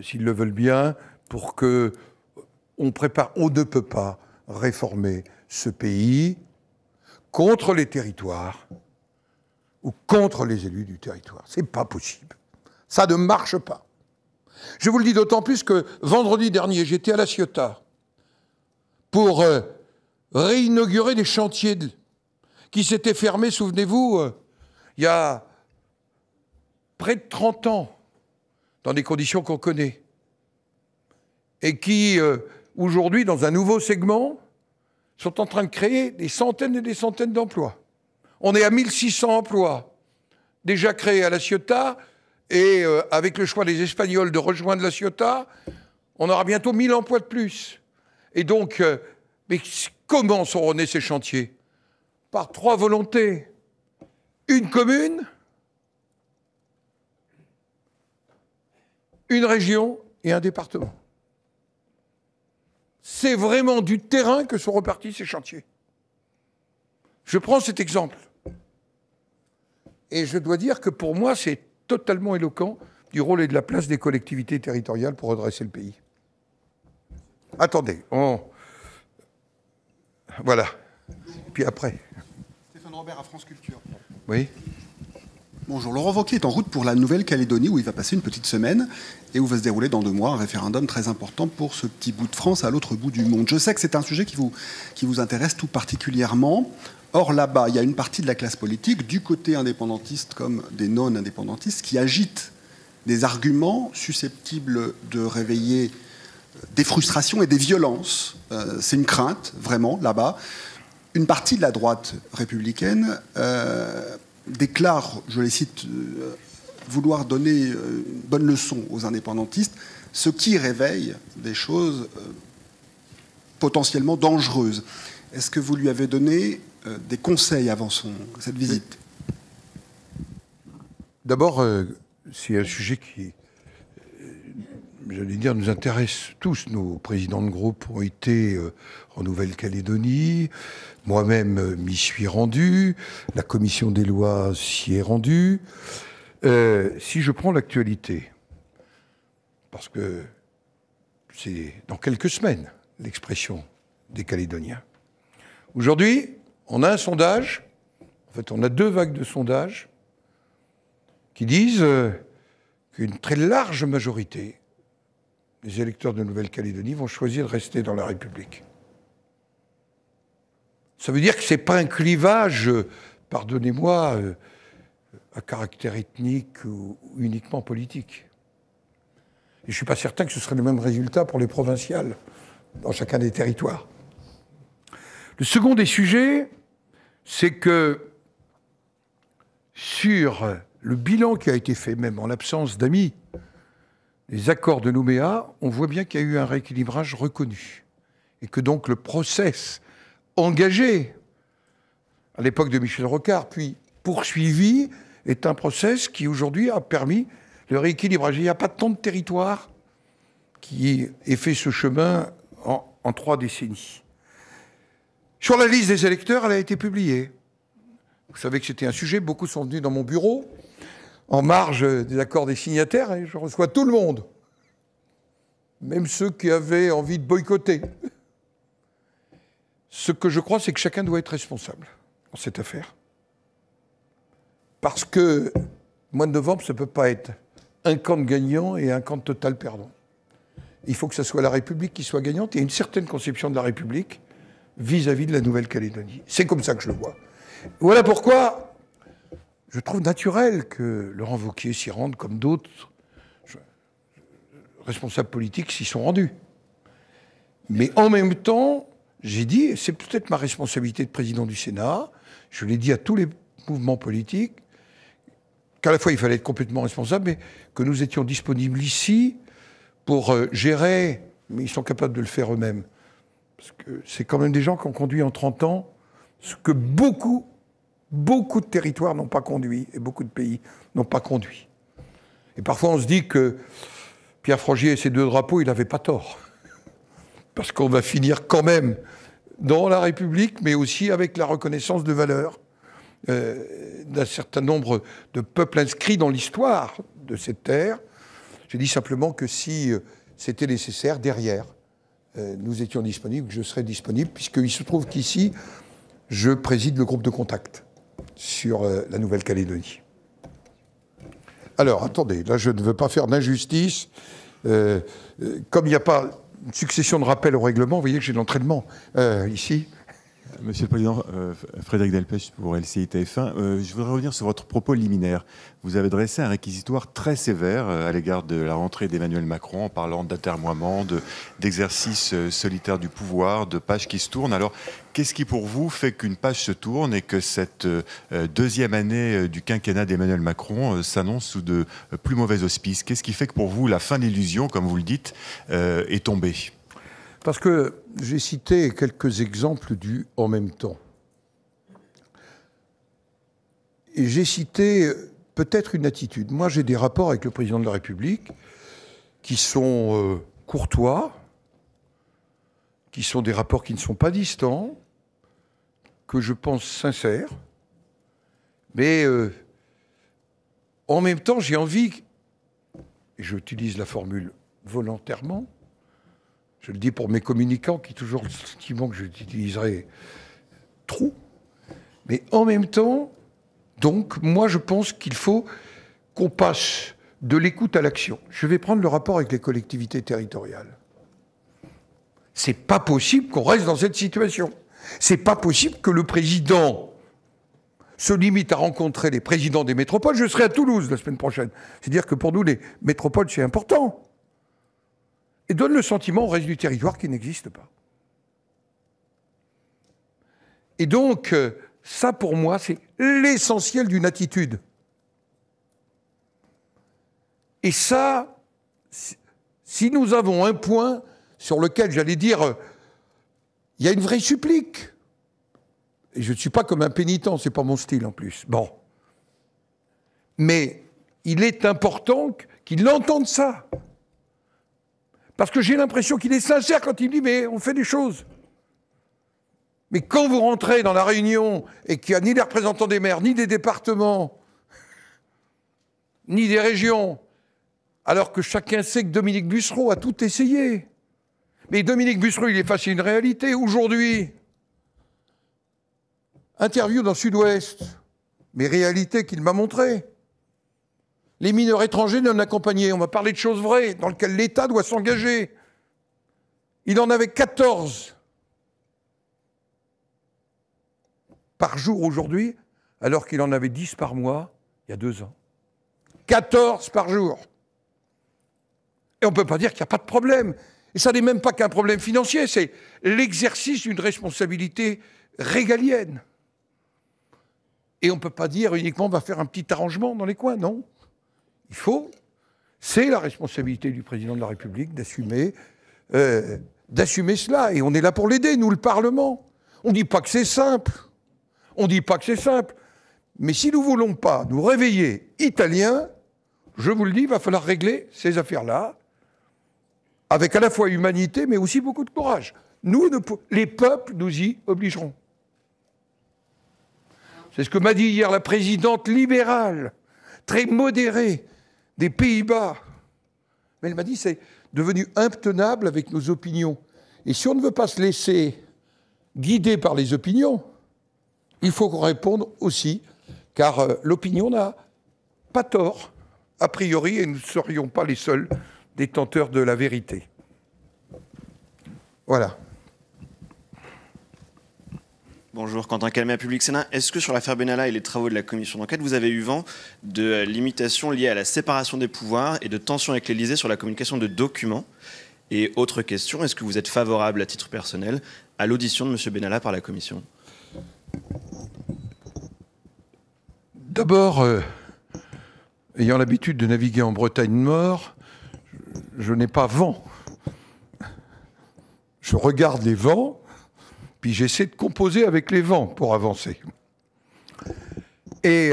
s'ils le veulent bien, pour que on prépare. On ne peut pas réformer ce pays contre les territoires ou contre les élus du territoire. C'est pas possible. Ça ne marche pas. Je vous le dis d'autant plus que vendredi dernier, j'étais à La Ciotat pour réinaugurer des chantiers qui s'étaient fermés, souvenez-vous, il y a près de 30 ans, dans des conditions qu'on connaît, et qui, aujourd'hui, dans un nouveau segment, sont en train de créer des centaines et des centaines d'emplois. On est à 1600 emplois déjà créés à La Ciotat, et avec le choix des Espagnols de rejoindre La Ciotat, on aura bientôt 1000 emplois de plus. Et donc, mais comment seront nés ces chantiers? Par 3 volontés. Une commune, une région et un département. C'est vraiment du terrain que sont repartis ces chantiers. Je prends cet exemple. Et je dois dire que pour moi, c'est totalement éloquent du rôle et de la place des collectivités territoriales pour redresser le pays. Attendez, voilà. Puis après. Stéphane Robert à France Culture. Oui. Bonjour, Laurent Wauquiez est en route pour la Nouvelle-Calédonie où il va passer une petite semaine et où va se dérouler dans 2 mois un référendum très important pour ce petit bout de France à l'autre bout du monde. Je sais que c'est un sujet qui vous intéresse tout particulièrement. Or, là-bas, il y a une partie de la classe politique, du côté indépendantiste comme des non-indépendantistes, qui agitent des arguments susceptibles de réveiller des frustrations et des violences. C'est une crainte, vraiment, là-bas. une partie de la droite républicaine déclare, je les cite, vouloir donner une bonne leçon aux indépendantistes, ce qui réveille des choses potentiellement dangereuses. Est-ce que vous lui avez donné des conseils avant cette visite ? D'abord, c'est un sujet qui, j'allais dire, nous intéresse tous. Nos présidents de groupe ont été en Nouvelle-Calédonie. Moi-même m'y suis rendu. La commission des lois s'y est rendue. Si je prends l'actualité, parce que c'est dans quelques semaines l'expression des Calédoniens. Aujourd'hui, on a un sondage, en fait on a 2 vagues de sondages qui disent qu'une très large majorité des électeurs de Nouvelle-Calédonie vont choisir de rester dans la République. Ça veut dire que ce n'est pas un clivage, pardonnez-moi, à caractère ethnique ou uniquement politique. Et je ne suis pas certain que ce serait le même résultat pour les provinciales dans chacun des territoires. Le second des sujets, c'est que sur le bilan qui a été fait, même en l'absence d'amis, les accords de Nouméa, on voit bien qu'il y a eu un rééquilibrage reconnu. Et que donc le process engagé à l'époque de Michel Rocard, puis poursuivi, est un process qui aujourd'hui a permis le rééquilibrage. Il n'y a pas tant de territoire qui ait fait ce chemin en 3 décennies. Sur la liste des électeurs, elle a été publiée. Vous savez que c'était un sujet, beaucoup sont venus dans mon bureau, en marge des accords des signataires, et je reçois tout le monde. Même ceux qui avaient envie de boycotter. Ce que je crois, c'est que chacun doit être responsable dans cette affaire. Parce que le mois de novembre, ça ne peut pas être un camp de gagnants et un camp de total perdant. Il faut que ce soit la République qui soit gagnante et une certaine conception de la République vis-à-vis de la Nouvelle-Calédonie. C'est comme ça que je le vois. Voilà pourquoi je trouve naturel que Laurent Wauquiez s'y rende, comme d'autres responsables politiques s'y sont rendus. Mais en même temps, j'ai dit, et c'est peut-être ma responsabilité de président du Sénat, je l'ai dit à tous les mouvements politiques, qu'à la fois il fallait être complètement responsable, mais que nous étions disponibles ici pour gérer, mais ils sont capables de le faire eux-mêmes. Parce que c'est quand même des gens qui ont conduit en 30 ans ce que beaucoup de territoires n'ont pas conduit, et beaucoup de pays n'ont pas conduit. Et parfois on se dit que Pierre Frogier et ses 2 drapeaux, il n'avait pas tort. Parce qu'on va finir quand même dans la République, mais aussi avec la reconnaissance de valeurs d'un certain nombre de peuples inscrits dans l'histoire de cette terre. J'ai dit simplement que si c'était nécessaire, derrière, nous étions disponibles, que je serais disponible, puisqu'il se trouve qu'ici, je préside le groupe de contact sur la Nouvelle-Calédonie. Alors, attendez, là, je ne veux pas faire d'injustice. Comme il n'y a pas une succession de rappels au règlement, vous voyez que j'ai de l'entraînement ici. Monsieur le Président, Frédéric Delpech pour LCI TF1. Je voudrais revenir sur votre propos liminaire. Vous avez dressé un réquisitoire très sévère à l'égard de la rentrée d'Emmanuel Macron en parlant d'atermoiement, d'exercice solitaire du pouvoir, de pages qui se tournent. Alors, qu'est-ce qui pour vous fait qu'une page se tourne et que cette 2e année du quinquennat d'Emmanuel Macron s'annonce sous de plus mauvais auspices ? Qu'est-ce qui fait que pour vous, la fin de l'illusion, comme vous le dites, est tombée ? Parce que j'ai cité quelques exemples du « en même temps ». Et j'ai cité peut-être une attitude. Moi, j'ai des rapports avec le président de la République qui sont courtois, qui sont des rapports qui ne sont pas distants, que je pense sincères. Mais en même temps, j'ai envie, et j'utilise la formule volontairement, je le dis pour mes communicants qui toujours le sentiment que j'utiliserai trop. Mais en même temps, donc, moi je pense qu'il faut qu'on passe de l'écoute à l'action. Je vais prendre le rapport avec les collectivités territoriales. C'est pas possible qu'on reste dans cette situation. C'est pas possible que le président se limite à rencontrer les présidents des métropoles. Je serai à Toulouse la semaine prochaine. C'est-à-dire que pour nous, les métropoles, c'est important. Et donne le sentiment au reste du territoire qu'il n'existe pas. Et donc, ça pour moi, c'est l'essentiel d'une attitude. Et ça, si nous avons un point sur lequel, j'allais dire, il y a une vraie supplique, et je ne suis pas comme un pénitent, c'est pas mon style en plus, bon. Mais il est important qu'il entende ça. Parce que j'ai l'impression qu'il est sincère quand il dit « mais on fait des choses ». Mais quand vous rentrez dans la réunion et qu'il n'y a ni les représentants des maires, ni des départements, ni des régions, alors que chacun sait que Dominique Bussereau a tout essayé. Mais Dominique Bussereau, il est face à une réalité. Aujourd'hui, interview dans Sud-Ouest, mais réalité qu'il m'a montrée. Les mineurs étrangers non accompagnés, on va parler de choses vraies, dans lesquelles l'État doit s'engager. Il en avait 14 par jour aujourd'hui, alors qu'il en avait 10 par mois il y a 2 ans. 14 par jour. Et on ne peut pas dire qu'il n'y a pas de problème. Et ça n'est même pas qu'un problème financier, c'est l'exercice d'une responsabilité régalienne. Et on ne peut pas dire uniquement on va faire un petit arrangement dans les coins, non. Il faut, c'est la responsabilité du président de la République d'assumer cela. Et on est là pour l'aider, nous, le Parlement. On ne dit pas que c'est simple. On ne dit pas que c'est simple. Mais si nous ne voulons pas nous réveiller italiens, je vous le dis, il va falloir régler ces affaires-là avec à la fois humanité, mais aussi beaucoup de courage. Nous, les peuples, nous y obligerons. C'est ce que m'a dit hier la présidente libérale, très modérée, des Pays-Bas. Mais elle m'a dit, c'est devenu intenable avec nos opinions. Et si on ne veut pas se laisser guider par les opinions, il faut qu'on réponde aussi, car l'opinion n'a pas tort, a priori, et nous ne serions pas les seuls détenteurs de la vérité. Voilà. Bonjour, Quentin Calmet, Public Sénat. Est-ce que sur l'affaire Benalla et les travaux de la commission d'enquête, vous avez eu vent de limitations liées à la séparation des pouvoirs et de tensions avec l'Élysée sur la communication de documents? Et autre question, est-ce que vous êtes favorable à titre personnel à l'audition de M. Benalla par la commission? D'abord, ayant l'habitude de naviguer en Bretagne Nord, je n'ai pas vent. Je regarde les vents, puis j'essaie de composer avec les vents pour avancer. Et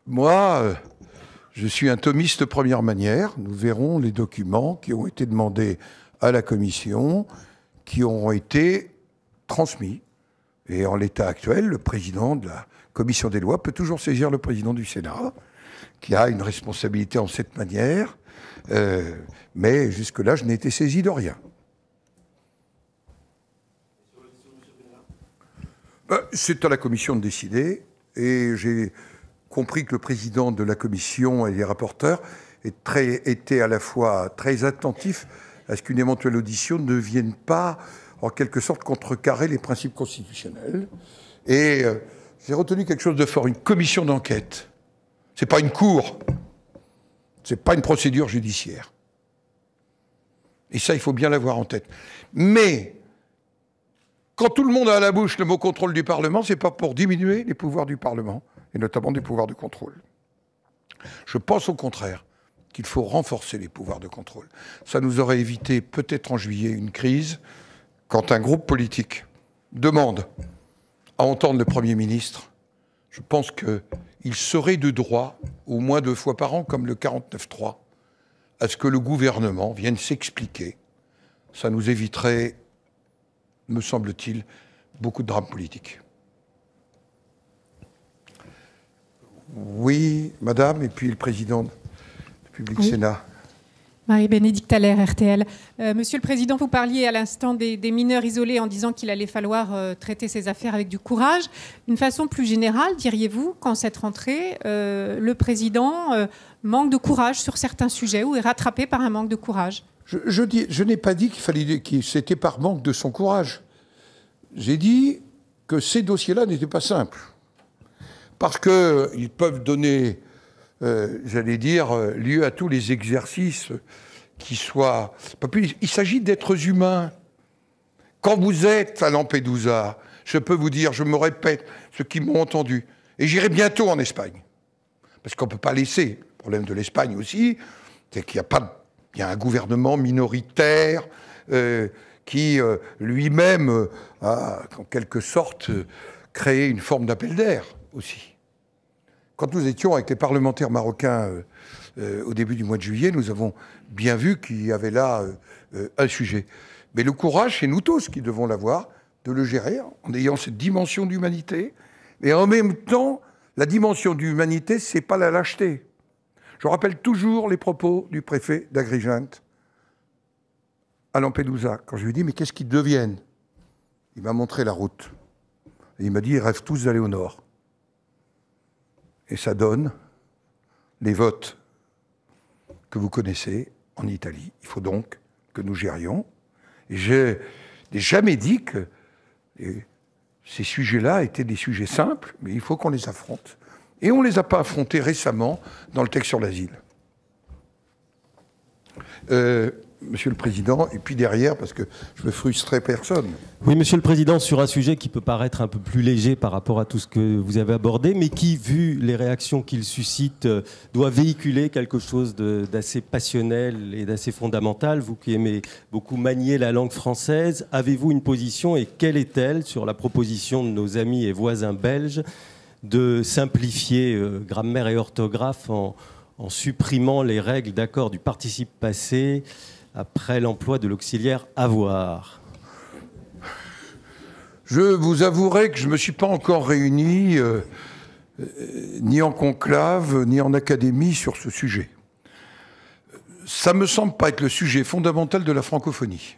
moi, je suis un thomiste première manière. Nous verrons les documents qui ont été demandés à la commission, qui auront été transmis. Et en l'état actuel, le président de la commission des lois peut toujours saisir le président du Sénat, qui a une responsabilité en cette manière. Mais jusque-là, je n'ai été saisi de rien. C'est à la commission de décider. Et j'ai compris que le président de la commission et les rapporteurs étaient à la fois très attentifs à ce qu'une éventuelle audition ne vienne pas en quelque sorte contrecarrer les principes constitutionnels. Et j'ai retenu quelque chose de fort, une commission d'enquête. Ce n'est pas une cour, ce n'est pas une procédure judiciaire. Et ça, il faut bien l'avoir en tête. Mais, quand tout le monde a à la bouche le mot contrôle du Parlement, ce n'est pas pour diminuer les pouvoirs du Parlement, et notamment des pouvoirs de contrôle. Je pense au contraire qu'il faut renforcer les pouvoirs de contrôle. Ça nous aurait évité, peut-être en juillet, une crise. Quand un groupe politique demande à entendre le Premier ministre, je pense qu'il serait de droit, au moins 2 fois par an, comme le 49.3, à ce que le gouvernement vienne s'expliquer. Ça nous éviterait, me semble-t-il, beaucoup de drames politiques. Oui, madame, et puis le président du Public Sénat. Marie-Bénédicte Allaire, RTL. Monsieur le Président, vous parliez à l'instant des mineurs isolés en disant qu'il allait falloir traiter ces affaires avec du courage. Une façon plus générale, diriez-vous, qu'en cette rentrée, le Président manque de courage sur certains sujets ou est rattrapé par un manque de courage? Je n'ai pas dit que c'était par manque de son courage. J'ai dit que ces dossiers-là n'étaient pas simples. Parce qu'ils peuvent donner... j'allais dire, lieu à tous les exercices qui soient... Il s'agit d'êtres humains. Quand vous êtes à Lampedusa, je peux vous dire, je me répète, ceux qui m'ont entendu, et j'irai bientôt en Espagne, parce qu'on ne peut pas laisser. Le problème de l'Espagne aussi, c'est qu'il y a un gouvernement minoritaire qui lui-même a, en quelque sorte, créé une forme d'appel d'air aussi. Quand nous étions avec les parlementaires marocains au début du mois de juillet, nous avons bien vu qu'il y avait là un sujet. Mais le courage, c'est nous tous qui devons l'avoir, de le gérer en ayant cette dimension d'humanité. Et en même temps, la dimension d'humanité, c'est pas la lâcheté. Je rappelle toujours les propos du préfet d'Agrigente à Lampedusa. Quand je lui ai dit, mais qu'est-ce qu'ils deviennent? Il m'a montré la route. Et il m'a dit, ils rêvent tous d'aller au nord. Et ça donne les votes que vous connaissez en Italie. Il faut donc que nous gérions. Et je n'ai jamais dit que ces sujets-là étaient des sujets simples, mais il faut qu'on les affronte. Et on ne les a pas affrontés récemment dans le texte sur l'asile. Monsieur le Président, et puis derrière, parce que je ne veux frustrer personne. Oui, Monsieur le Président, sur un sujet qui peut paraître un peu plus léger par rapport à tout ce que vous avez abordé, mais qui, vu les réactions qu'il suscite, doit véhiculer quelque chose d'assez passionnel et d'assez fondamental. Vous qui aimez beaucoup manier la langue française, avez-vous une position, et quelle est-elle sur la proposition de nos amis et voisins belges de simplifier grammaire et orthographe en supprimant les règles d'accord du participe passé après l'emploi de l'auxiliaire avoir? Je vous avouerai que je ne me suis pas encore réuni ni en conclave, ni en académie sur ce sujet. Ça ne me semble pas être le sujet fondamental de la francophonie.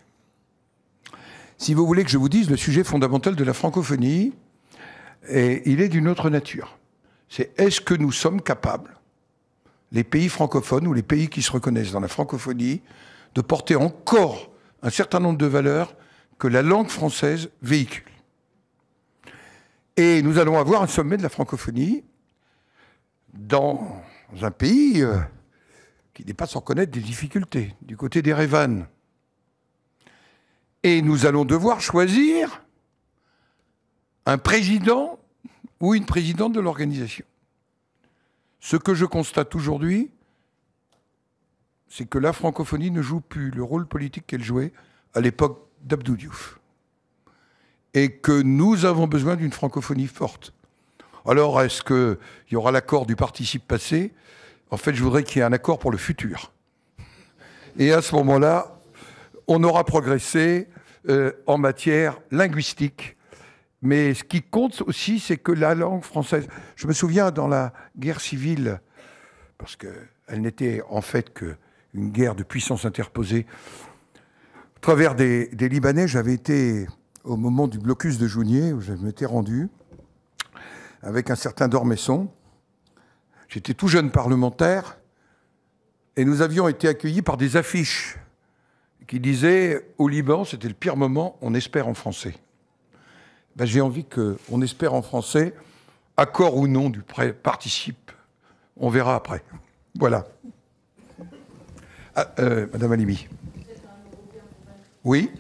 Si vous voulez que je vous dise, le sujet fondamental de la francophonie, il est d'une autre nature. C'est est-ce que nous sommes capables, les pays francophones ou les pays qui se reconnaissent dans la francophonie, de porter encore un certain nombre de valeurs que la langue française véhicule. Et nous allons avoir un sommet de la francophonie dans un pays qui n'est pas sans connaître des difficultés, du côté d'Erevan. Et nous allons devoir choisir un président ou une présidente de l'organisation. Ce que je constate aujourd'hui, c'est que la francophonie ne joue plus le rôle politique qu'elle jouait à l'époque d'Abdou Diouf. Et que nous avons besoin d'une francophonie forte. Alors, est-ce qu'il y aura l'accord du participe passé? En fait, je voudrais qu'il y ait un accord pour le futur. Et à ce moment-là, on aura progressé en matière linguistique. Mais ce qui compte aussi, c'est que la langue française... Je me souviens, dans la guerre civile, parce qu'elle n'était en fait qu'une guerre de puissance interposée, au travers des Libanais, j'avais été, au moment du blocus de Jounier, où je m'étais rendu, avec un certain Dormesson. J'étais tout jeune parlementaire, et nous avions été accueillis par des affiches qui disaient « Au Liban, c'était le pire moment, on espère en français ». Ben, j'ai envie qu'on espère en français, accord ou non du participe. On verra après. Voilà. Madame Halimi. Oui.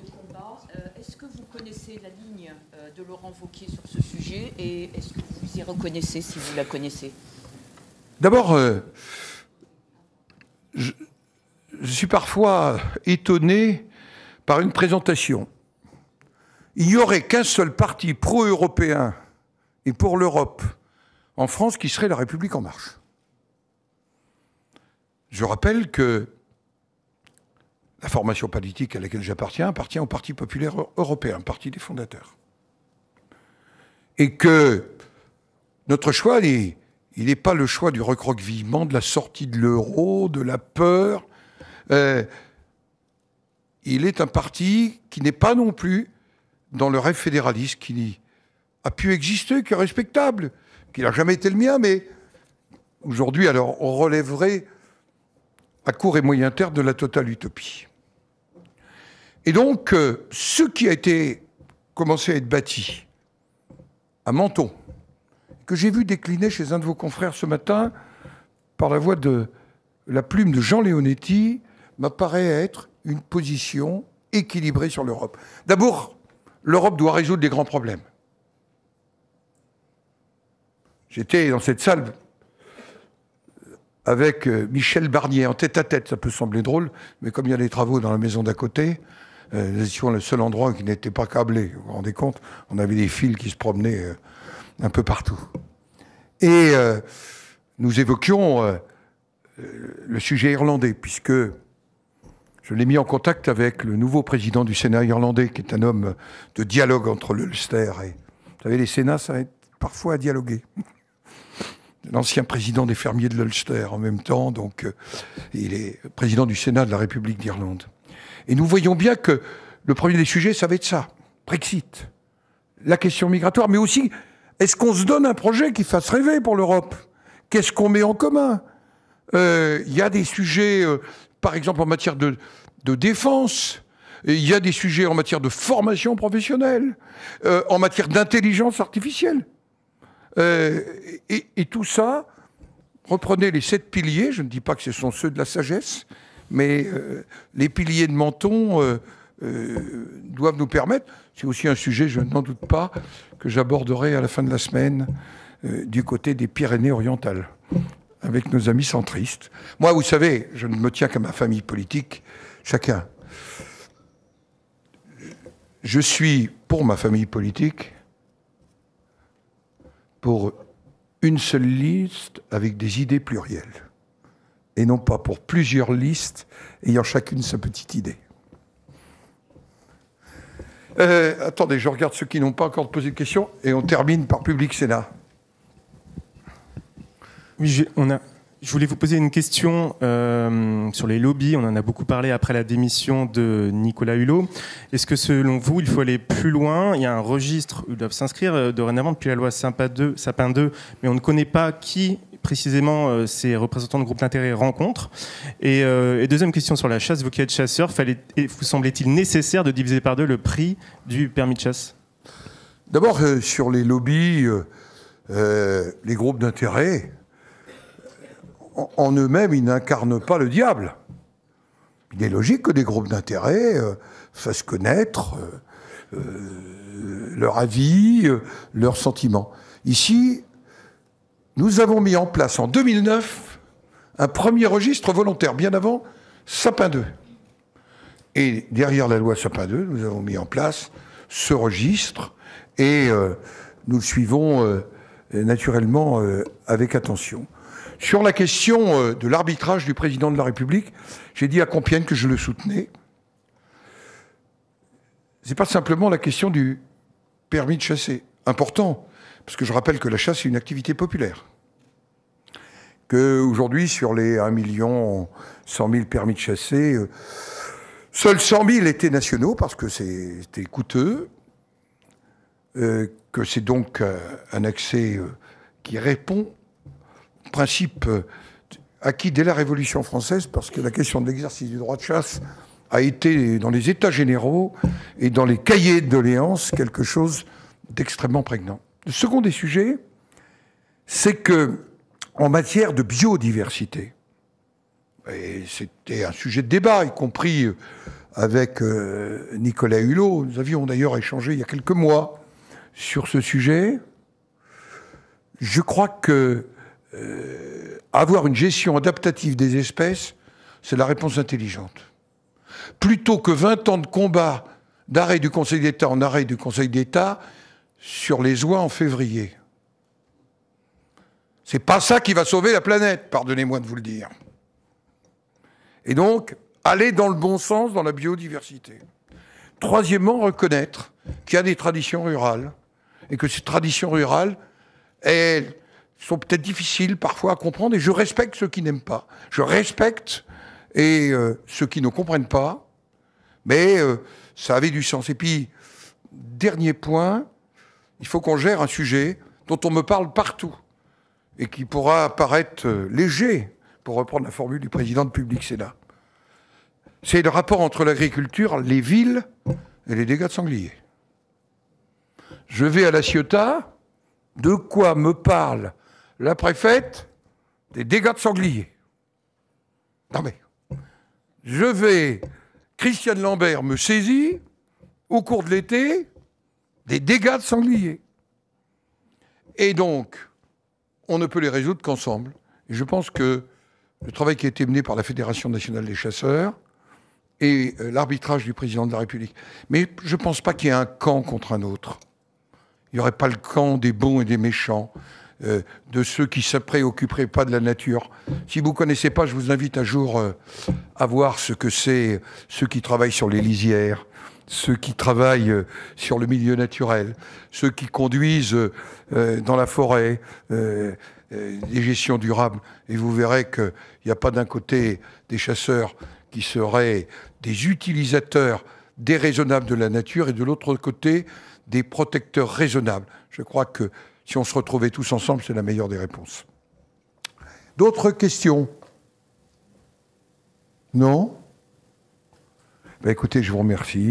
Est-ce que vous connaissez la ligne de Laurent Wauquiez sur ce sujet et est-ce que vous y reconnaissez si vous la connaissez? D'abord, je suis parfois étonné par une présentation. Il n'y aurait qu'un seul parti pro-européen et pour l'Europe en France qui serait la République En Marche. Je rappelle que la formation politique à laquelle j'appartiens appartient au Parti populaire européen, parti des fondateurs. Et que notre choix, il n'est pas le choix du recroquevillement, de la sortie de l'euro, de la peur. Il est un parti qui n'est pas non plus dans le rêve fédéraliste, qui a pu exister, qui est respectable, qui n'a jamais été le mien, mais aujourd'hui, alors, on relèverait à court et moyen terme de la totale utopie. Et donc, ce qui a été commencé à être bâti à Menton, que j'ai vu décliner chez un de vos confrères ce matin, par la voix de la plume de Jean Leonetti, m'apparaît être une position équilibrée sur l'Europe. D'abord, l'Europe doit résoudre des grands problèmes. J'étais dans cette salle avec Michel Barnier en tête-à-tête. Ça peut sembler drôle, mais comme il y a des travaux dans la maison d'à côté, nous étions le seul endroit qui n'était pas câblé. Vous vous rendez compte? On avait des fils qui se promenaient un peu partout. Et nous évoquions le sujet irlandais, puisque je l'ai mis en contact avec le nouveau président du Sénat irlandais, qui est un homme de dialogue entre l'Ulster et... Vous savez, les Sénats, ça aide parfois à dialoguer. L'ancien président des fermiers de l'Ulster en même temps, donc il est président du Sénat de la République d'Irlande. Et nous voyons bien que le premier des sujets, ça va être ça, Brexit, la question migratoire, mais aussi, est-ce qu'on se donne un projet qui fasse rêver pour l'Europe? Qu'est-ce qu'on met en commun? Il y a des sujets, par exemple en matière de défense, il y a des sujets en matière de formation professionnelle, en matière d'intelligence artificielle. Et tout ça, reprenez les 7 piliers, je ne dis pas que ce sont ceux de la sagesse, mais les piliers de Menton doivent nous permettre, c'est aussi un sujet, je n'en doute pas, que j'aborderai à la fin de la semaine du côté des Pyrénées-Orientales, avec nos amis centristes. Moi, vous savez, je ne me tiens qu'à ma famille politique, chacun. Je suis pour ma famille politique, pour une seule liste avec des idées plurielles, et non pas pour plusieurs listes ayant chacune sa petite idée. Attendez, je regarde ceux qui n'ont pas encore posé de questions, et on termine par Public Sénat. Oui, je voulais vous poser une question sur les lobbies. On en a beaucoup parlé après la démission de Nicolas Hulot. Est-ce que selon vous, il faut aller plus loin? Il y a un registre où ils doivent s'inscrire dorénavant depuis la loi Sapin 2, mais on ne connaît pas qui précisément ces représentants de groupes d'intérêt rencontrent. Et deuxième question sur la chasse, vous qui êtes chasseur, vous semblait-il nécessaire de diviser par 2 le prix du permis de chasse? D'abord, sur les lobbies, les groupes d'intérêt, en eux-mêmes, ils n'incarnent pas le diable. Il est logique que des groupes d'intérêt fassent connaître leur avis, leurs sentiments. Ici, nous avons mis en place en 2009 un premier registre volontaire, bien avant Sapin 2. Et derrière la loi Sapin 2, nous avons mis en place ce registre et nous le suivons naturellement avec attention. Sur la question de l'arbitrage du président de la République, j'ai dit à Compiègne que je le soutenais. C'est pas simplement la question du permis de chasser. Important, parce que je rappelle que la chasse est une activité populaire. Qu'aujourd'hui, sur les 1 100 000 permis de chasser, seuls 100 000 étaient nationaux, parce que c'était coûteux, que c'est donc un accès qui répond principe acquis dès la Révolution française, parce que la question de l'exercice du droit de chasse a été, dans les états généraux et dans les cahiers de doléances, quelque chose d'extrêmement prégnant. Le second des sujets, c'est que, en matière de biodiversité, et c'était un sujet de débat, y compris avec Nicolas Hulot, nous avions d'ailleurs échangé il y a quelques mois sur ce sujet, je crois que avoir une gestion adaptative des espèces, c'est la réponse intelligente. Plutôt que 20 ans de combat d'arrêt du Conseil d'État en arrêt du Conseil d'État sur les oies en février. C'est pas ça qui va sauver la planète, pardonnez-moi de vous le dire. Et donc, aller dans le bon sens dans la biodiversité. Troisièmement, reconnaître qu'il y a des traditions rurales et que ces traditions rurales, elles sont peut-être difficiles parfois à comprendre, et je respecte ceux qui n'aiment pas. Je respecte ceux qui ne comprennent pas, mais ça avait du sens. Et puis, dernier point, il faut qu'on gère un sujet dont on me parle partout, et qui pourra paraître léger, pour reprendre la formule du président de Public Sénat. C'est le rapport entre l'agriculture, les villes et les dégâts de sangliers. Je vais à La Ciotat, de quoi me parle la préfète? Des dégâts de sangliers. Non mais, Christiane Lambert me saisit, au cours de l'été, des dégâts de sangliers. Et donc, on ne peut les résoudre qu'ensemble. Et je pense que le travail qui a été mené par la Fédération nationale des chasseurs et l'arbitrage du président de la République. Mais je ne pense pas qu'il y ait un camp contre un autre. Il n'y aurait pas le camp des bons et des méchants, de ceux qui ne se préoccuperaient pas de la nature. Si vous ne connaissez pas, je vous invite un jour à voir ce que c'est ceux qui travaillent sur les lisières, ceux qui travaillent sur le milieu naturel, ceux qui conduisent dans la forêt des gestions durables. Et vous verrez qu'il n'y a pas d'un côté des chasseurs qui seraient des utilisateurs déraisonnables de la nature et de l'autre côté des protecteurs raisonnables. Je crois que si on se retrouvait tous ensemble, c'est la meilleure des réponses. D'autres questions? Non? Ben écoutez, je vous remercie.